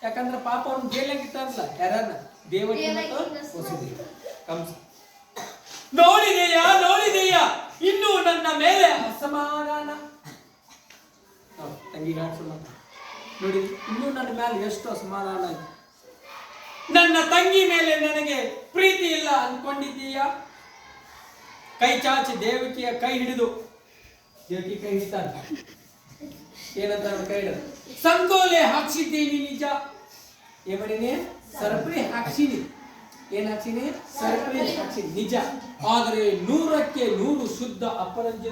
ಯಾಕಂದ್ರೆ ಪಾಪ ಅವ್ರನ್ನ ಜೈಲಾಗಿತ್ತಾರಲ್ಲ ಯಾರನ್ನ, ದೇವಕಿ ಮತ್ತು ವಸುದೇವ. ಕಂಸ ನೋಡಿದೆಯಾ ಇನ್ನು ನನ್ನ ಮೇಲೆ ಅಸಮಾಧಾನ. ತಂಗಿ ನೋಡಿ, ಇನ್ನೂ ನನ್ನ ಮೇಲೆ ಎಷ್ಟು ಅಸಮಾಧಾನ ಇದೆ. ನನ್ನ ತಂಗಿ ಮೇಲೆ ನನಗೆ ಪ್ರೀತಿ ಇಲ್ಲ ಅನ್ಕೊಂಡಿದ್ದೀಯ? ಕೈ ಚಾಚಿ ದೇವಕಿಯ ಕೈ ಹಿಡಿದು, ದೇವಕಿ ಕೈ ಹಿಡಿತಾನೆ. ಏನಂತ ಕೈ ಹಿಡಿದು, ಸಂಗೋಲೆ ಹಾಕ್ಸಿದ್ದೀನಿ ನಿಜ. ಏನ್ ಮಾಡೀನಿ? ಸರಪಳಿ ಹಾಕ್ಸಿನಿ. ಏನ್ ಹಾಕ್ಸಿನಿ? ಸರಪಳಿ ಹಾಕ್ಸಿನಿ ನಿಜ. ಆದರೆ 100ಕ್ಕೆ 100 ಶುದ್ಧ ಅಪರಂಜಿ,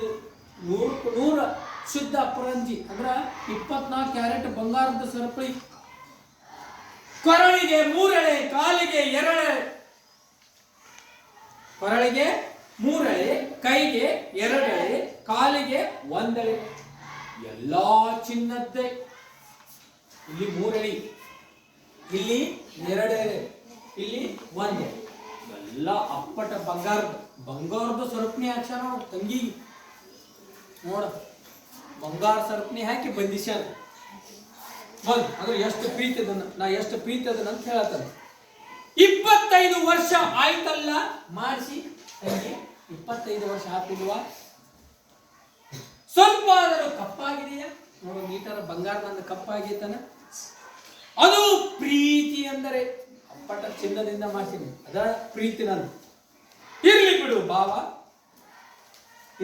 100 ಶುದ್ಧ ಅಪರಂಜಿ ಅಂದ್ರ 24 ಕ್ಯಾರೆಟ್ ಬಂಗಾರದ ಸರಪಳಿ. ಕೊರಳಿಗೆ 3 ಎಳೆ, ಕಾಲಿಗೆ 2 ಎಳೆ. ಕೊರಳಿಗೆ 3 ಎಳೆ, ಕೈಗೆ 2 ಎಳೆ, ಕಾಲಿಗೆ 1 ಎಳೆ. ಎಲ್ಲಾ ಚಿನ್ನದ್ದೇ. ಇಲ್ಲಿ 3 ಎಳೆ, ಇಲ್ಲಿ 2 ಎಳೆ, ಇಲ್ಲಿ 1 ಎಳೆ. ಎಲ್ಲ ಅಪ್ಪಟ ಬಂಗಾರದ ಸರಪಣಿ ಹಾಕ್ಸಾನ ತಂಗಿ. ನೋಡ, ಬಂಗಾರ ಸರಪಣಿ ಹಾಕಿ ಬಂದಿಸ್ಯಾನ. ಅಂದ್ರೆ ಎಷ್ಟು ಪ್ರೀತಿ ಅದನ್ನ, ನಾ ಎಷ್ಟು ಪ್ರೀತಿ ಅದನ್ನ ಅಂತ ಹೇಳತ್ತಾನೆ. 25 ವರ್ಷ ಆಯ್ತಲ್ಲ ಮಾಡಿಸಿ ತಂಗಿ, 25 ವರ್ಷ ಆತಿಲ್ವಾ? ಸ್ವಲ್ಪ ಆದರೂ ಕಪ್ಪಾಗಿದೆಯಾ? ನೋಡು, ಮೀಟರ್ ಬಂಗಾರ ನಂದು ಕಪ್ಪಾಗೈತನ. ಅದು ಪ್ರೀತಿ ಅಂದರೆ. ಅಪ್ಪಟ ಚಿನ್ನದಿಂದ ಮಾಡ್ತೀನಿ, ಅದ ಪ್ರೀತಿ ನಂದು. ಇರ್ಲಿ ಬಿಡು ಬಾವ,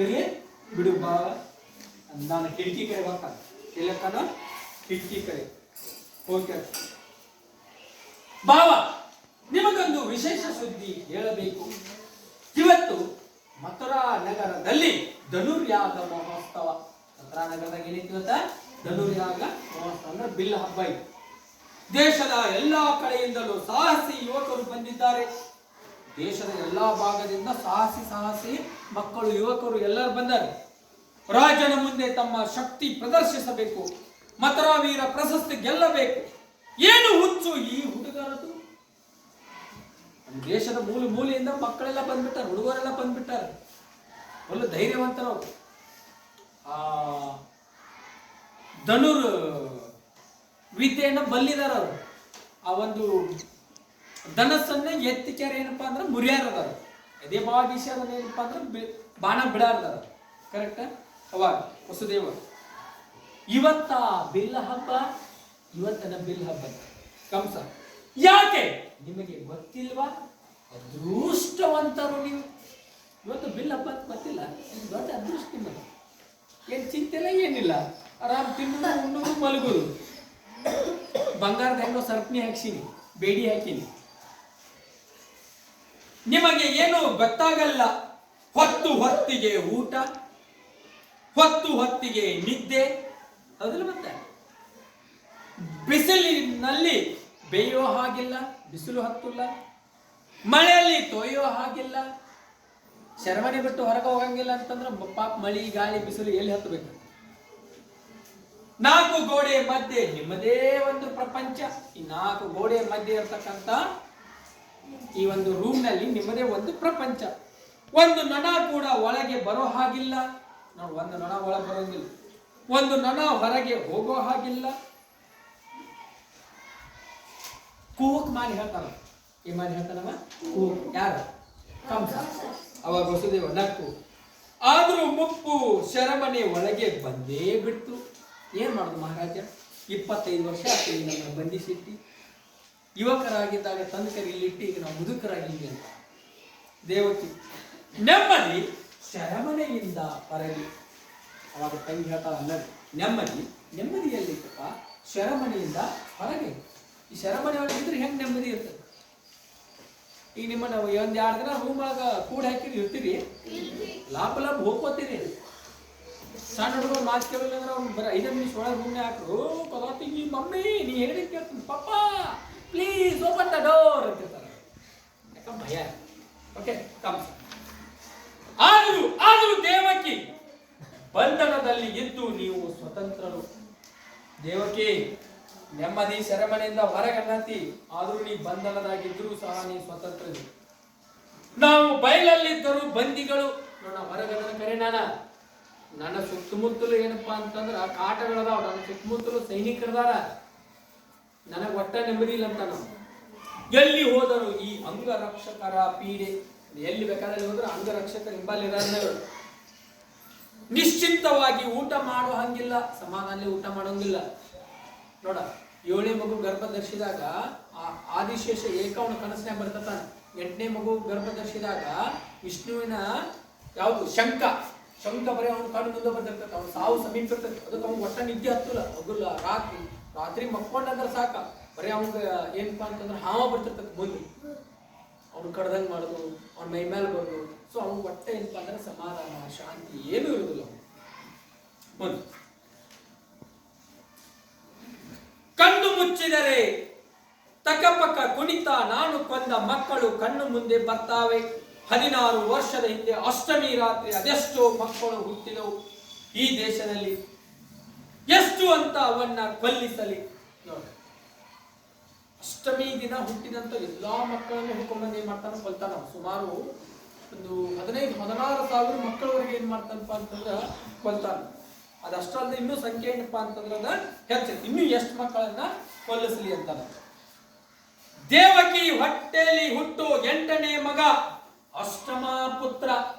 ಇರ್ಲಿ ಬಿಡು ಬಾವ. ನಾನು ಕಿಟಕಿ ಕಡೆ ಹೋಗ್ತಾನೆ. ಎಲ್ಲಕ್ಕನ ಕಿಟಕಿ ಕಡೆ ಹೋಗ್ತಾರೆ. ಬಾವ, ನಿಮಗೊಂದು ವಿಶೇಷ ಸುದ್ದಿ ಹೇಳಬೇಕು. ಇವತ್ತು ಮಥುರಾ ನಗರದಲ್ಲಿ ಧನುರ್ಯಾಗ ಮಹೋತ್ಸವ. ಮಥುರಾ ನಗರದಾಗ ಏನೈತಿ ಇವತ್ತ? ಧನುರ್ಯಾಗ ಮಹೋತ್ಸವ ಅಂದ್ರೆ ಬಿಲ್ ಹಬ್ಬ ಇದೆ. ದೇಶದ ಎಲ್ಲಾ ಕಡೆಯಿಂದಲೂ ಸಾಹಸಿ ಯುವಕರು ಬಂದಿದ್ದಾರೆ. ದೇಶದ ಎಲ್ಲಾ ಭಾಗದಿಂದ ಸಾಹಸಿ ಮಕ್ಕಳು, ಯುವಕರು ಎಲ್ಲರೂ ಬಂದ್ದಾರೆ. ರಾಜನ ಮುಂದೆ ತಮ್ಮ ಶಕ್ತಿ ಪ್ರದರ್ಶಿಸಬೇಕು, ಮಥುರಾ ವೀರ ಪ್ರಶಸ್ತಿ ಗೆಲ್ಲಬೇಕು. ಏನು ಹುಚ್ಚು ಈ ಹುಡುಗರದು! ದೇಶದ ಮೂಲೆಯಿಂದ ಮಕ್ಕಳೆಲ್ಲ ಬಂದ್ಬಿಟ್ಟಾರೆ, ಹುಡುಗರೆಲ್ಲ ಬಂದ್ಬಿಟ್ಟಾರೆ. ಒಳ್ಳೆ ಧೈರ್ಯವಂತರು. ಧನುರ್ ವಿದ್ಯೆಯನ್ನ ಬಲ್ಲಿದಾರ ಅವರು. ಆ ಒಂದು ಧನಸ್ಸನ್ನ ಎತ್ತಿಕ್ಯಾರ ಏನಪ್ಪಾ ಅಂದ್ರೆ ಮುರಿಯಾರದಾರ. ಅದೇ ಭಾಗೀಶ ಏನಪ್ಪಾ ಅಂದ್ರೆ ಬಾಣ ಬಿಡಾರದಾರ. ಕರೆಕ್ಟ್? ಅವಾಗ ವಸುದೇವ ಇವತ್ತ ಬಿಲ್ ಹಬ್ಬ, ಇವತ್ತನ ಬಿಲ್ ಹಬ್ಬ. ಕಂಸ, ಯಾಕೆ ನಿಮಗೆ ಗೊತ್ತಿಲ್ವಾ? ಅದೃಷ್ಟವಂತರು ನೀವು. ಇವತ್ತು ಬಿಲ್ ಹಬ್ಬ ಅಂತ ಗೊತ್ತಿಲ್ಲ, ದೊಡ್ಡ ಅದೃಷ್ಟ ನಿಮಗೆ. ಏನ್ ಚಿಂತೆ ಇಲ್ಲ, ಏನಿಲ್ಲ, ಆರಾಮ್ ತಿನ್ನೋದು, ಉಣ್ಣೋದು, ಮಲಗೋದು. ಬಂಗಾರದ ಹೆಂಗೋ ಸರಪಣಿ ಹಾಕ್ಸಿನಿ, ಬೇಡಿ ಹಾಕಿನಿ. ನಿಮಗೆ ಏನು ಗೊತ್ತಾಗಲ್ಲ. ಹೊತ್ತಿಗೆ ಊಟ, ಹೊತ್ತಿಗೆ ನಿದ್ದೆ. ಹೌದಲ್ಲ? ಮತ್ತೆ ಬಿಸಿಲಿನಲ್ಲಿ ಬೇಯೋ ಹಾಗಿಲ್ಲ, ಬಿಸಿಲು ಹತ್ತಿಲ್ಲ. ಮಳೆಯಲ್ಲಿ ತೊಯ್ಯೋ ಹಾಗಿಲ್ಲ, ಶರಮನೆ ಬಿಟ್ಟು ಹೊರಗೆ ಹೋಗಂಗಿಲ್ಲ ಅಂತಂದ್ರೆ ಪಾಪ ಮಳಿ ಗಾಳಿ ಬಿಸಿಲು ಎಲ್ಲಿ ಹತ್ತಬೇಕು? 4 ಗೋಡೆ ಮಧ್ಯೆ ನಿಮ್ಮದೇ ಒಂದು ಪ್ರಪಂಚ. ಈ 4 ಗೋಡೆ ಮಧ್ಯೆ ಇರ್ತಕ್ಕಂಥ ಈ ಒಂದು ರೂಮ್ ನಲ್ಲಿ ನಿಮ್ಮದೇ ಒಂದು ಪ್ರಪಂಚ. ಒಂದು ನೊಣ ಕೂಡ ಒಳಗೆ ಬರೋ ಹಾಗಿಲ್ಲ ನೋಡಿ. ಒಂದು ನೊಣ ಒಳಗೆ ಬರೋಂಗಿಲ್ಲ, ಒಂದು ನೊಣ ಹೊರಗೆ ಹೋಗೋ ಹಾಗಿಲ್ಲ. ಕೂಕ್ ಮಾಡಿ ಹೇಳ್ತಾನ. ಏನ್ ಮಾಡಿ ಹೇಳ್ತಾನವ? ಕೂಕ್. ಯಾರು? ಕಂಸ. ಅವಾಗ ವಸುದೇವ ನಕ್ಕು. ಆದ್ರೂ ಮುಪ್ಪು ಶರಮನೆ ಒಳಗೆ ಬಂದೇ ಬಿಡ್ತು. ಏನ್ ಮಾಡುದು ಮಹಾರಾಜ? 25 ವರ್ಷ ಆಗ್ತದೆ ನಮ್ಮ ಬಂಧಿಸಿಟ್ಟಿ. ಯುವಕರಾಗಿದ್ದಾಗ ತಂದು ಕರಿ ಇಲ್ಲಿಟ್ಟು ಈಗ ನಾವು ಮುದುಕರಾಗಿದ್ವಿ ಅಂತ. ದೇವಕಿ ನೆಮ್ಮದಿ ಶರಮನೆಯಿಂದ ಹೊರಗೆ. ಅವಾಗ ತಂಗಿ ಹೇಳ್ತಾಳ ಅನ್ನದು ನೆಮ್ಮದಿಯಲ್ಲಿತ್ತಪ್ಪ ಶರಮನೆಯಿಂದ ಹೊರಗೆ. ಈ ಶರಮನೆ ಒಳಗೆ ಇದ್ರೆ ಹೆಂಗ್ ನೆಮ್ಮದಿ ಇರ್ತದೆ? ಈಗ ನಿಮ್ಮ ನಾವು 1-2 ದಿನ ರೂಮ್ ಒಳಗ ಕೂಡ ಹಾಕಿರಿ ಇರ್ತೀರಿ, ಲಾಭ ಹೋಗ್ಕೋತೀರಿ. ಸಣ್ಣ ಹುಡುಗರು ಮಾತು ಕೇಳಿಲ್ಲ ಅಂದ್ರೆ ಅವ್ನು ಬರ 5 ನಿಮಿಷ ಒಳಗೆ ರೂಮ್ನೆ ಹಾಕ್ರು ಕದಾತಿ ಮಮ್ಮಿ ನೀ ಹೇಳಿ ಕೇಳ್ತೀನಿ ಪಪ್ಪ ಪ್ಲೀಸ್ ಓಪನ್ ದ ಡೋರ್ ಅಂತಿರ್ತಾರೆ. ಯಾಕಂದ್ರೆ ಭಯ. Okay comes. ಆದರೂ ದೇವಕಿ ಬಂಧನದಲ್ಲಿ ಇದ್ದು ನೀವು ಸ್ವತಂತ್ರರು. ದೇವಕಿ ನೆಮ್ಮದಿ ಸೆರೆಮನೆಯಿಂದ ಹೊರಗನ್ನತಿ, ಆದ್ರೂ ನೀ ಬಂಧನದಾಗಿದ್ರೂ ಸಹ ನೀ ಸ್ವತಂತ್ರ. ನಾವು ಬಯಲಲ್ಲಿದ್ದರೂ ಬಂದಿಗಳು. ನೋಡ ಹೊರಗನ್ನ ಕರೆ ನನ್ನ ಸುತ್ತಮುತ್ತಲು ಏನಪ್ಪಾ ಅಂತಂದ್ರ ಕಾಟಗಳದಾವ. ನನ್ನ ಸುತ್ತಮುತ್ತಲು ಸೈನಿಕರದಾರ. ನನಗೆ ಒಟ್ಟ ನೆಮ್ಮದಿ ಇಲ್ಲ ಅಂತ. ನಾವು ಎಲ್ಲಿ ಹೋದರು ಈ ಅಂಗರಕ್ಷಕರ ಪೀಡೆ. ಎಲ್ಲಿ ಬೇಕಾದಲ್ಲಿ ಹೋದ್ರೆ ಅಂಗರಕ್ಷಕರ ಹಿಂಬಾಲಿರಾರು. ನಿಶ್ಚಿಂತವಾಗಿ ಊಟ ಮಾಡೋ ಹಂಗಿಲ್ಲ, ಸಮಾಧಾನದಲ್ಲಿ ಊಟ ಮಾಡೋಂಗಿಲ್ಲ. ನೋಡ 7ನೇ ಮಗು ಗರ್ಭ ಧರಿಸಿದಾಗ ಆದಿಶೇಷ ಏಕವನ ಕನಸನ್ಯಾಗ ಬರ್ತತಾನ. 8ನೇ ಮಗು ಗರ್ಭ ಧರಿಸಿದಾಗ ವಿಷ್ಣುವಿನ ಯಾವುದು ಶಂಕ ಬರೀ ಅವ್ನ ಕಣ್ಣು ಮುಂದೆ ಬರ್ತಿರ್ತೈತೆ. ಅವ್ನು ಸಾವು ಸಮೀಪ ಇರ್ತೈತೆ. ಅದಕ್ಕೆ ಅವ್ನು ಒಟ್ಟ ನಿದ್ದೆ ಹತ್ತಲ್ಲ. ಹೋಗಲ್ಲ. ರಾತ್ರಿ ಮಕ್ಕೊಂಡಂದ್ರೆ ಸಾಕ ಬರೀ ಅವಂಗ ಏನಪ್ಪಾ ಅಂತಂದ್ರೆ ಹಾವ ಬರ್ತಿರ್ತೈತೆ ಮುಂದೆ. ಅವ್ನು ಕಡ್ದಂಗೆ ಮಾಡೋದು, ಅವ್ನ ಮೈ ಮೇಲೆ ಬರೋದು. ಸೊ ಅವ್ನ ಒಟ್ಟ ಏನಪ್ಪಾ ಅಂದ್ರೆ ಸಮಾಧಾನ ಶಾಂತಿ ಏನೂ ಇರುದಿಲ್ಲ. ಮುಂದೆ ಕಣ್ಣು ಮುಚ್ಚಿದರೆ ತಕಪಕ ಕುಣಿತ ನಾನು ಕೊಂದ ಮಕ್ಕಳು ಕಣ್ಣು ಮುಂದೆ ಬರ್ತಾವೆ. 16 ವರ್ಷದ ಹಿಂದೆ ಅಷ್ಟಮಿ ರಾತ್ರಿ ಅದೆಷ್ಟೋ ಮಕ್ಕಳು ಹುಟ್ಟಿದವು ಈ ದೇಶದಲ್ಲಿ. ಎಷ್ಟು ಅಂತ ಅವನ್ನ ಕೊಲ್ಲಿಸಲಿ. ನೋಡಿ, ಅಷ್ಟಮಿ ದಿನ ಹುಟ್ಟಿದಂತ ಎಲ್ಲಾ ಮಕ್ಕಳನ್ನು ಹುಡ್ಕೊಂಡ್ಬಂದು ಏನ್ ಮಾಡ್ತಾನ? ಕೊಲ್ತಾನ. ಸುಮಾರು ಒಂದು 15-16 ಸಾವಿರ ಮಕ್ಕಳವರೆಗೆ ಏನ್ ಮಾಡ್ತಾನಪ್ಪ ಅಂತಂದ್ರ ಕೊಲ್ತಾನ. ಅದಷ್ಟಲ್ಲದೆ ಇನ್ನೂ ಸಂಖ್ಯೆ ಏನಪ್ಪಾ ಅಂತಂದ್ರ ಹೆಚ್ಚು. ಇನ್ನು ಎಷ್ಟು ಮಕ್ಕಳನ್ನ ಕೊಲ್ಲಿಸಲಿ ಅಂತಾನ. ದೇವಕಿ ಹೊಟ್ಟೆಯಲ್ಲಿ ಹುಟ್ಟು 8ನೇ ಮಗ ಅಷ್ಟಮ ಪುತ್ರ.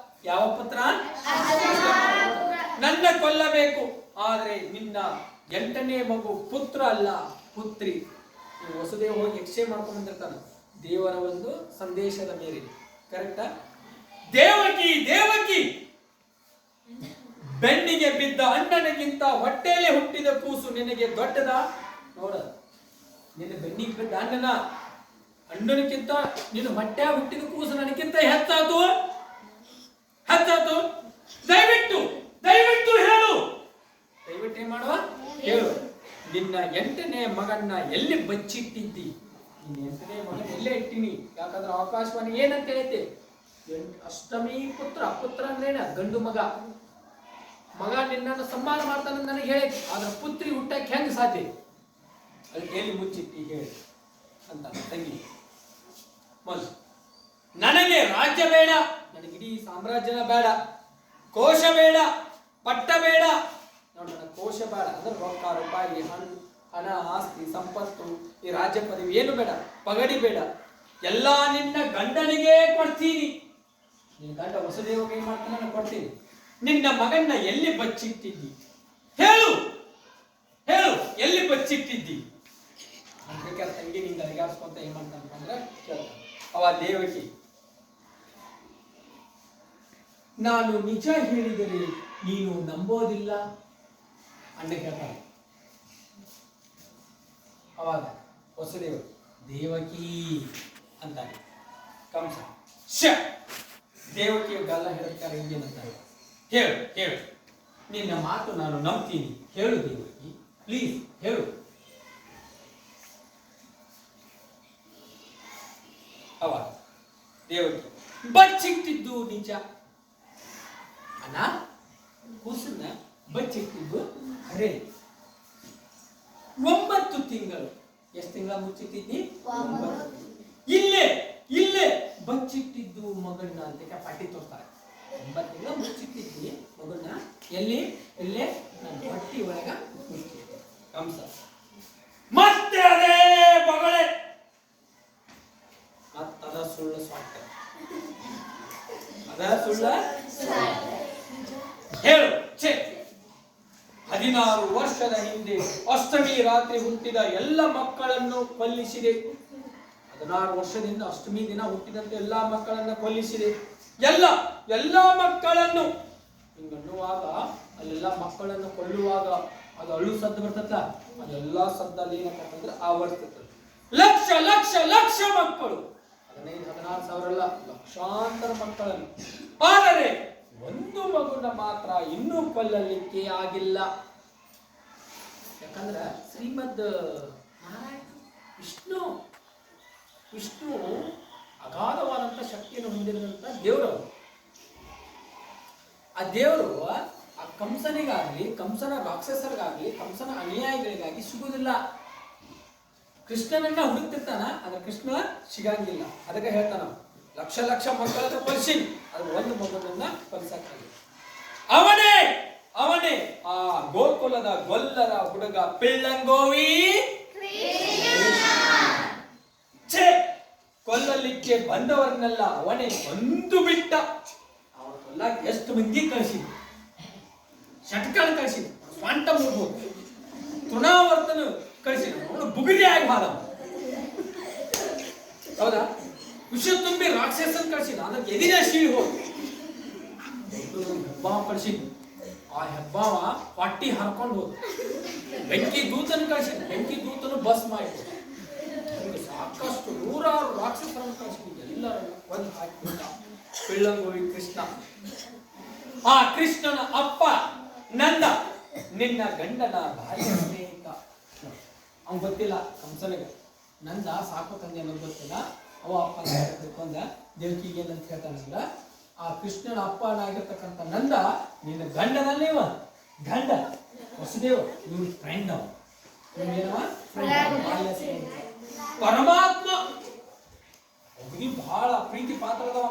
ಯಾವ ಪುತ್ರ? ನನ್ನ ಕೊಲ್ಲಬೇಕು. ಆದ್ರೆ ನಿನ್ನ 8ನೇ ಮಗು ಪುತ್ರ ಅಲ್ಲ, ಪುತ್ರಿ. ವಸುದೇವ ಹೋಗಿ ಎಕ್ಸ್ಚೇಂಜ್ ಮಾಡ್ಕೊಂಡ್ ಬಂದಿರ್ತಾನ ದೇವರ ಒಂದು ಸಂದೇಶದ ಮೇರೆಗೆ. ಕರೆಕ್ಟಾ? ದೇವಕಿ ಬೆನ್ನಿಗೆ ಬಿದ್ದ ಅಣ್ಣನಿಗಿಂತ ಹೊಟ್ಟೆಯಲ್ಲಿ ಹುಟ್ಟಿದ ಕೂಸು ನಿನಗೆ ದೊಡ್ಡದ? ನೋಡ, ನಿನ್ನ ಬೆನ್ನಿಗೆ ಬಿದ್ದ ಅಣ್ಣನಕ್ಕಿಂತ ನೀನು ಹೊಟ್ಟೆ ಹುಟ್ಟಿದ ಕೂಸು ನನಗಿಂತ ಹೆಚ್ಚಾತು. ದಯವಿಟ್ಟು ಹೇಳು. ದಯವಿಟ್ಟು ಏನ್ ಮಾಡುವ? ಹೇಳು. ನಿನ್ನ 8ನೇ ಮಗನ್ನ ಎಲ್ಲಿ ಬಚ್ಚಿಟ್ಟಿದ್ದಿ? ನಿನ್ನ 8ನೇ ಮಗನ ಎಲ್ಲೇ ಇಟ್ಟಿನಿ? ಯಾಕಂದ್ರೆ ಆಕಾಶವಾಣಿ ಏನಂತ ಹೇಳುತ್ತೆ? ಅಷ್ಟಮಿ ಪುತ್ರ ಅಂದ್ರೇನ? ಗಂಡು ಮಗ ನಿನ್ನನ್ನು ಸಮ್ಮಾನ ಮಾಡ್ತಾನ ನನಗೆ ಹೇಳಿ. ಆದ್ರೆ ಪುತ್ರಿ ಹುಟ್ಟಕ್ಕೆ ಹೆಂಗ್ ಸಾಧ್ಯ? ಅಲ್ಲಿ ಎಲ್ಲಿ ಮುಚ್ಚಿಟ್ಟಿ ಹೇಳಿ ಅಂತ ತಂಗಿ. ನನಗೆ ರಾಜ್ಯ ಬೇಡ, ನನಗಿಡೀ ಸಾಮ್ರಾಜ್ಯನ ಬೇಡ, ಕೋಶ ಬೇಡ, ಪಟ್ಟ ಬೇಡ. ನೋಡಿ, ನನಗೆ ಕೋಶ ಬೇಡ ಅಂದ್ರೆ ರೊಕ್ಕ ರೂಪಾಯಿ ಹಣ ಆಸ್ತಿ ಸಂಪತ್ತು ಈ ರಾಜ್ಯ ಪದವಿ ಏನು ಬೇಡ, ಪಗಡಿ ಬೇಡ. ಎಲ್ಲಾ ನಿನ್ನ ಗಂಡನಿಗೆ ಕೊಡ್ತೀನಿ. ನಿನ್ನ ಗಂಡ ವಸುದೇವಗೆ ಏನ್ ಮಾಡ್ತಾನೆ? ನಾನು ಕೊಡ್ತೀನಿ. ನಿನ್ನ ಮಗನ್ನ ಎಲ್ಲಿ ಬಚ್ಚಿಟ್ಟಿದ್ದಿ? ಹೇಳು, ಎಲ್ಲಿ ಬಚ್ಚಿಟ್ಟಿದ್ದಿ? ಬೇಕಾದ್ರೆ ತಂಗಿ ನಿಂಗೆ ಅರಿಗಾಡ್ಸ್ಕೊಂತ ಏನ್ ಮಾಡ್ತಾನಪ್ಪ ಅಂದ್ರೆ ಕೇಳ್ತಾನೆ. ಅವ ದೇವಕಿ, ನಾನು ನಿಜ ಹೇಳಿದರೆ ನೀನು ನಂಬೋದಿಲ್ಲ ಅಣ್ಣ ಕೇಳ್ತಾನೆ. ಅವಾಗ ವಸುದೇವ ದೇವಕಿ ಅಂತಾನೆ. ಕಂಸ ದೇವಕಿಯ ಗಲ್ಲ ಹೇಳ್ತಾರೆ. ಹಿಂಗೇನಂತಾರೆ? ಹೇಳು, ನಿನ್ನ ಮಾತು ನಾನು ನಂಬ್ತೀನಿ. ಹೇಳು ದೇವಕಿ, ಪ್ಲೀಸ್ ಹೇಳು. ಅವಾಗ ದೇವಕಿ, ಬಚ್ಚಿಟ್ಟಿದ್ದು ನಿಜ. ಅಣ್ಣ ಕೂಸನ್ನ ಬಚ್ಚಿಟ್ಟಿದ್ದು ಖರೆ. 9 ತಿಂಗಳು. ಎಷ್ಟು ತಿಂಗಳ ಮುಚ್ಚಿಟ್ಟಿದ್ದಿ? 9. ಇಲ್ಲೇ ಇಲ್ಲೇ ಬಚ್ಚಿಟ್ಟಿದ್ದು ಮಗಳನ್ನ ಅಂತ ಪಾಟಿ ತೋರ್ತಾರೆ. 9 ತಿಂಗಳ ಮುಚ್ಚಿಟ್ಟಿದ್ದಿ ಮಗಳನ್ನ. ಎಲ್ಲಿ? ಇಲ್ಲೇ ನನ್ನ ಹೊಟ್ಟಿ ಒಳಗ ಮುಚ್ಚಿಟ್ಟಿದ್ದೆ ಕಂಸ. ಮತ್ತೆ ಅದೇ ಮಗಳೇ ಮತ್ತದ ಸುಳ್ಳು ಸ್ವಾರ್ಥ. ಅದ ಸುಳ್ಳ ಹೇಳು. 16 ವರ್ಷದ ಹಿಂದೆ ಅಷ್ಟಮಿ ರಾತ್ರಿ ಹುಟ್ಟಿದ ಎಲ್ಲ ಮಕ್ಕಳನ್ನು ಕೊಲ್ಲಿಸಿದೆ. 16 ವರ್ಷದಿಂದ ಅಷ್ಟಮಿ ದಿನ ಹುಟ್ಟಿದಂತೆ ಎಲ್ಲಾ ಮಕ್ಕಳನ್ನ ಕೊಲ್ಲಿಸಿದೆ. ಎಲ್ಲ ಮಕ್ಕಳನ್ನು ಹಿಂಗನ್ನುವಾಗ ಅಲ್ಲೆಲ್ಲ ಮಕ್ಕಳನ್ನು ಕೊಲ್ಲುವಾಗ ಅದು ಅಳು ಸದ್ದು ಬರ್ತದ. ಅದೆಲ್ಲ ಸದ್ದಲ್ಲಿ ಏನಂತಂದ್ರೆ ಆವರ್ತದೆ. ಲಕ್ಷ ಲಕ್ಷ ಲಕ್ಷ ಮಕ್ಕಳು, 15-16 ಸಾವಿರ ಅಲ್ಲ, ಲಕ್ಷಾಂತರ ಮಕ್ಕಳನ್ನು. ಆದರೆ ಒಂದು ಮಗುನ ಮಾತ್ರ ಇನ್ನೂ ಕೊಲ್ಲಲಿಕ್ಕೆ ಆಗಿಲ್ಲ. ಯಾಕಂದ್ರೆ ಶ್ರೀಮದ್ ನಾರಾಯಣ ವಿಷ್ಣು ಅಗಾಧವಾದಂತ ಶಕ್ತಿಯನ್ನು ಹೊಂದಿರುವಂತ ದೇವರು. ಆ ದೇವರು ಆ ಕಂಸನಿಗಾಗ್ಲಿ, ಕಂಸನ ರಾಕ್ಷಸರಿಗಾಗ್ಲಿ, ಕಂಸನ ಅನುಯಾಯಿಗಳಿಗಾಗಿ ಸಿಗುವುದಿಲ್ಲ. ಕೃಷ್ಣನನ್ನ ಹುಡುಕ್ತಿರ್ತಾನ, ಆದ್ರೆ ಕೃಷ್ಣ ಸಿಗಂಗಿಲ್ಲ. ಅದಕ್ಕೆ ಹೇಳ್ತಾನ ಲಕ್ಷ ಲಕ್ಷ ಮಕ್ಕಳನ್ನ ಕೊಲಿಸಿ ಅದು ಒಂದು ಮಗುವನ್ನ ಕೊಲಿಸಕ್ಕಾಗಿಲ್ಲ. ಅವನೇ ಆ ಗೋಕುಲದ ಗೊಲ್ಲರ ಹುಡುಗ ಪಿಳ್ಳಂಗೋವಿ. ಕೊಲ್ಲಲಿಕ್ಕೆ ಬಂದವರನ್ನೆಲ್ಲ ಅವನೇ ಕೊಂದು ಬಿಟ್ಟ. ಅವನ ಕೊಲ್ಲಾಕ ಎಷ್ಟು ಮಂದಿ ಕಳಿಸಿದ, ಷಟ್ಕಳ ಕಳಿಸಿದ, ಸ್ವಂತ ಮುಗ್ಬೋದು, ತೃಣಾವರ್ತನ ಕಳಿಸಿದ. ಅವನು ಬುಗುರಿ ಆಗಿ ಬಾದ. ಹೌದಾ? ವಿಷ ತುಂಬಿ ರಾಕ್ಷಸನ್ ಕಳಿಸಿದ. ಅದಕ್ಕೆ ಎದಿನ ಶೀಳಿ ಹೋಗಿ ಹೆಬ್ಬಾವ ಕಳಿಸಿದ. ಆ ಹೆಬ್ಬಾವ ಪಟ್ಟಿ ಹರ್ಕೊಂಡು ಹೋದ. ಬೆಂಕಿ ದೂತನ ಕಳಿಸಿದ. ಬೆಂಕಿ ದೂತನು ಬಸ್ ಮಾಡಿ ಸಾಕಷ್ಟು 100 ರಾಕ್ಷಸರನ್ನು ಕಳಿಸಿದ. ಎಲ್ಲರನ್ನು ಒಂದು ಹಾಕಿಬಿಟ್ಟ ಪಿಳ್ಳಂಗೋವಿ ಕೃಷ್ಣ. ಆ ಕೃಷ್ಣನ ಅಪ್ಪ ನಂದ ನಿನ್ನ ಗಂಡನ ಭಾರ್ಯ ಸ್ನೇಹಿತ. ಅವ್ನು ಗೊತ್ತಿಲ್ಲ ಕಂಸನಿಗೆ ನಂದ ಸಾಕು ತಂದೆ ಅನ್ನೋದು ಗೊತ್ತಿಲ್ಲ. ಅವ ಅಪ್ಪ ತಿಳ್ಕೊಂಡ ದೇವಕಿಗೆ ಏನಂತ ಹೇಳ್ತಾನಂದ್ರ, ಆ ಕೃಷ್ಣನ ಅಪ್ಪನಾಗಿರ್ತಕ್ಕಂಥ ನಂದ ನಿನ್ನ ಗಂಡನಲ್ಲೇ ಇವ ಗಂಡ ವಸುದೇವ, ಇವ್ರ ಫ್ರೆಂಡ್. ಅವ ಏನವ ಪರಮಾತ್ಮ. ಅವನಿಗೆ ಬಹಳ ಪ್ರೀತಿ ಪಾತ್ರದವ.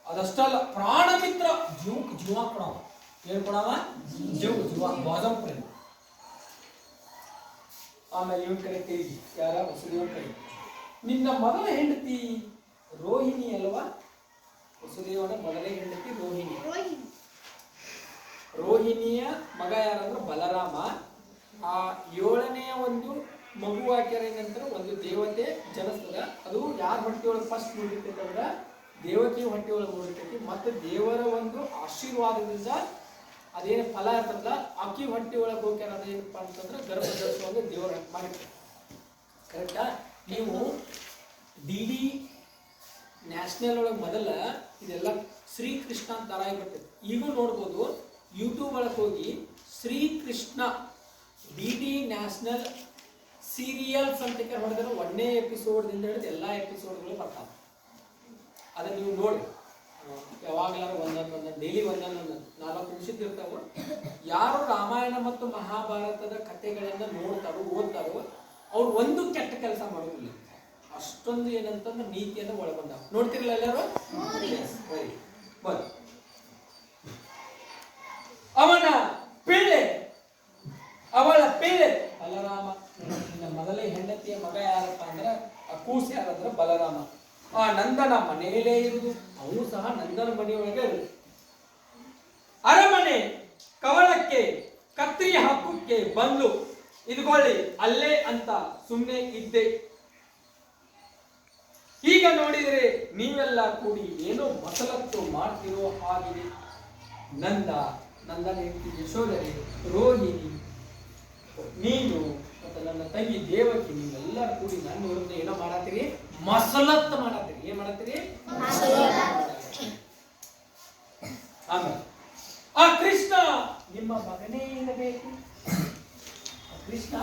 ಅದಷ್ಟಲ್ಲ, ಪ್ರಾಣ ಮಿತ್ರ, ಜೀವಕ್ಕೆ ಜೀವ ಕೊಡವ. ಏನ್ ಕೊಡವ? ಜೀವ ಬಾದಂ ಪ್ರೇಮ. ಆಮೇಲೆ ಇವನ್ ಕಡೆ ತಿರುಗಿ ಯಾರ ವಸುದೇವನ್ ಕಡೆ, ನಿನ್ನ ಮೊದಲ ಹೆಂಡತಿ ರೋಹಿಣಿ ಅಲ್ವಾ? ವಸುದೇವನ ಮೊದಲೇ ಹೆಂಡತಿ ರೋಹಿಣಿ. ರೋಹಿಣಿಯ ಮಗ ಯಾರಂದ್ರೆ ಬಲರಾಮ. ಆ 7ನೇ ಒಂದು ಮಗು ಹಾಕ್ಯಾರ ನಂತರ ಒಂದು ದೇವತೆ ಜನಿಸ್ತದ. ಅದು ಯಾರ ಹೊಟ್ಟೆಯೊಳಗೆ ಫಸ್ಟ್ ಮೂಡಿರ್ತೈತೆ ಅಂದ್ರೆ ದೇವಕಿ ಹೊಟ್ಟೆಯೊಳಗೆ ಮೂಡಿರ್ತೈತಿ. ಮತ್ತೆ ದೇವರ ಒಂದು ಆಶೀರ್ವಾದದಿಂದ ಅದೇನು ಫಲ ಇರ್ತದಲ್ಲ, ಅಕ್ಕಿ ಹೊಟ್ಟೆ ಒಳಗೆ ಹೋಗ್ಯಾರ. ಅದೇನಪ್ಪ ಅಂತಂದ್ರೆ ಗರ್ಭ ಧರಿಸುವಾಗ ದೇವರ ಮಾಡಿರ್ತಾರೆ. ಕರೆಕ್ಟಾ? ನೀವು DD ನ್ಯಾಷನಲ್ ಒಳಗೆ ಮೊದಲ ಇದೆಲ್ಲ ಶ್ರೀಕೃಷ್ಣ ಅಂತ ತರ ಆಗಿರ್ತೈತಿ. ಈಗೂ ನೋಡ್ಬೋದು, ಯೂಟ್ಯೂಬ್ ಒಳಗೆ ಹೋಗಿ ಶ್ರೀಕೃಷ್ಣ DD ನ್ಯಾಷನಲ್ ಸೀರಿಯಲ್ಸ್ ಅಂತ ಹೊಡೆದ್ರೆ 1ನೇ ಎಪಿಸೋಡ್ದಿಂದ ಹಿಡಿದು ಎಲ್ಲ ಎಪಿಸೋಡ್ಗಳು ಬರ್ತಾವೆ. ಅದನ್ನ ನೀವು ನೋಡಿ. ಯಾವಾಗಲಾರು ಒಂದೊಂದು ಡೈಲಿ ಒಂದೊಂದು 4 ನಿಮಿಷದ್ದು ಇರ್ತಾವೆ. ಯಾರು ರಾಮಾಯಣ ಮತ್ತು ಮಹಾಭಾರತದ ಕಥೆಗಳನ್ನ ನೋಡ್ತಾರೋ ಓದ್ತಾರೋ ಅವ್ರು ಒಂದು ಕೆಟ್ಟ ಕೆಲಸ ಮಾಡೋದಿಲ್ಲ. ಅಷ್ಟೊಂದು ಏನಂತಂದ್ರೆ ನೀತಿಯನ್ನು ಒಳಗೊಂಡ. ನೋಡ್ತಿರಲ್ಲ ಎಲ್ಲರೂ? ಅವನ ಪಿಳ್ಳೆ, ಅವಳ ಪಿಳ್ಳೆ ಬಲರಾಮ. ಮೊದಲೇ ಹೆಂಡತಿಯ ಮಗ ಯಾರಪ್ಪ ಅಂದ್ರೆ ಆ ಕೂಸು ಯಾರಂದ್ರೆ ಬಲರಾಮ. ಆ ನಂದನ ಮನೆಯಲ್ಲೇ ಇರುವುದು. ಅವನು ಸಹ ನಂದನ ಮನೆಯೊಳಗೆ ಇರುವುದು. ಅರಮನೆ ಕವಳಕ್ಕೆ ಕತ್ರಿ ಹಾಕೋಕ್ಕೆ ಬಂದು ಇದ್ಕೊಳ್ಳಿ ಅಲ್ಲೇ ಅಂತ ಸುಮ್ಮನೆ ಇದ್ದೆ. ಈಗ ನೋಡಿದರೆ ನೀವೆಲ್ಲ ಕೂಡಿ ಏನೋ ಮಸಲತ್ತು ಮಾಡ್ತಿರೋ ಹಾಗಿದೆ. ನಂದನ ಹೆಂಡತಿ ಯಶೋಧರಿ, ರೋಹಿಣಿ, ನೀನು ಮತ್ತು ನನ್ನ ತಂಗಿ ದೇವಕಿ, ನೀವೆಲ್ಲರೂ ಕೂಡಿ ನನ್ನ ವಿರುದ್ಧ ಏನೋ ಮಾಡತ್ತೀರಿ, ಮಸಲತ್ತು ಮಾಡತ್ತೀರಿ. ಏನ್ ಮಾಡತ್ತೀರಿ? ಆಮೇಲೆ ಆ ಕೃಷ್ಣ ನಿಮ್ಮ ಮಗನೇ ಇರಬೇಕು. ಕೃಷ್ಣ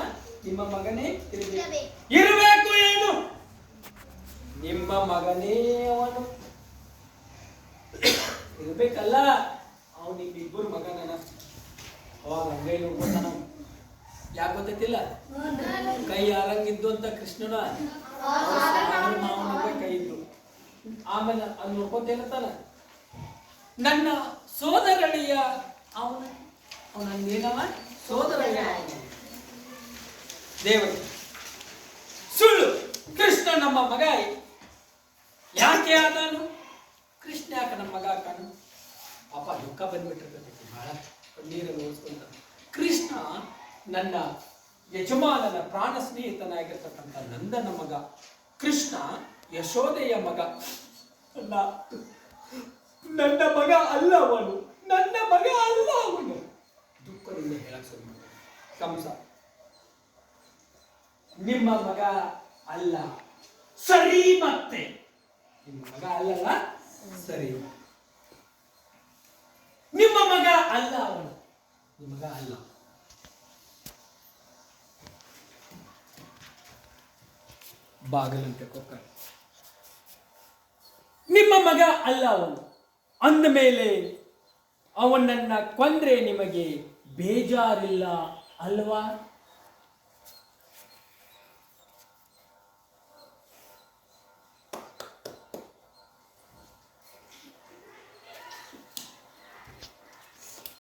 ನಿಮ್ಮ ಮಗನೇ ಇರಬೇಕು. ಏನು? ನಿಮ್ಮ ಮಗನೇ ಅವನು ಇರ್ಬೇಕಲ್ಲ. ಅವ್ನು ಇಬ್ಬರು ಮಗನ ಅವಾಗ ಅಂಗೈ ನೋಡ್ಕೊತಾನ. ಯಾಕೆ ಗೊತ್ತೈತಿಲ್ಲ? ಕೈ ಯಾರಂಗಿದ್ದು ಅಂತ ಕೃಷ್ಣನ ಮಾವನ ಕೈ ಇದ್ದು. ಆಮೇಲೆ ಅದು ನೋಡ್ಕೊಂತ ಏನಂತಾನ, ನನ್ನ ಸೋದರಳಿಯ ಅವನಂದೇನವ ಸೋದರಳಿಯ ದೇವರು ಸುಳ್ಳು. ಕೃಷ್ಣ ನಮ್ಮ ಮಗ ಯಾಕೆ ಆದಾನು? ಕೃಷ್ಣ ಯಾಕೆ ನಮ್ಮ ಮಗ ಆಕಾನು? ಪಾಪ ದುಃಖ ಬಂದ್ಬಿಟ್ಟಿರ್ತೈತಿ, ಬಹಳ ಕಣ್ಣೀರನ್ನು ಓದಿಸ್ಕೊಂತ. ಕೃಷ್ಣ ನನ್ನ ಯಜಮಾನನ ಪ್ರಾಣ ಸ್ನೇಹಿತನಾಗಿರ್ತಕ್ಕಂಥ ನಂದನ ಮಗ. ಕೃಷ್ಣ ಯಶೋದೆಯ ಮಗ ಅಲ್ಲ, ನನ್ನ ಮಗ ಅಲ್ಲ ಅವನು, ನನ್ನ ಮಗ ಅಲ್ಲ ಅವನು. ದುಃಖದಿಂದ ಹೇಳಕ್ ಶುರು ಮಾಡಿದ ಕಂಸ, ನಿಮ್ಮ ಮಗ ಅಲ್ಲ. ಸರಿ, ಮತ್ತೆ ನಿಮ್ಮ ಮಗ ಅಲ್ಲಲ್ಲ, ಸರಿ, ನಿಮ್ಮ ಮಗ ಅಲ್ಲ ಅವನು, ನಿಮ್ಮ ಮಗ ಅಲ್ಲ. ಬಾಗಲಂತೆ ಕೊಕ್ಕ, ನಿಮ್ಮ ಮಗ ಅಲ್ಲ ಅವನು ಅಂದ ಮೇಲೆ ಅವನನ್ನ ಕೊಂದ್ರೆ ನಿಮಗೆ ಬೇಜಾರಿಲ್ಲ ಅಲ್ವಾ?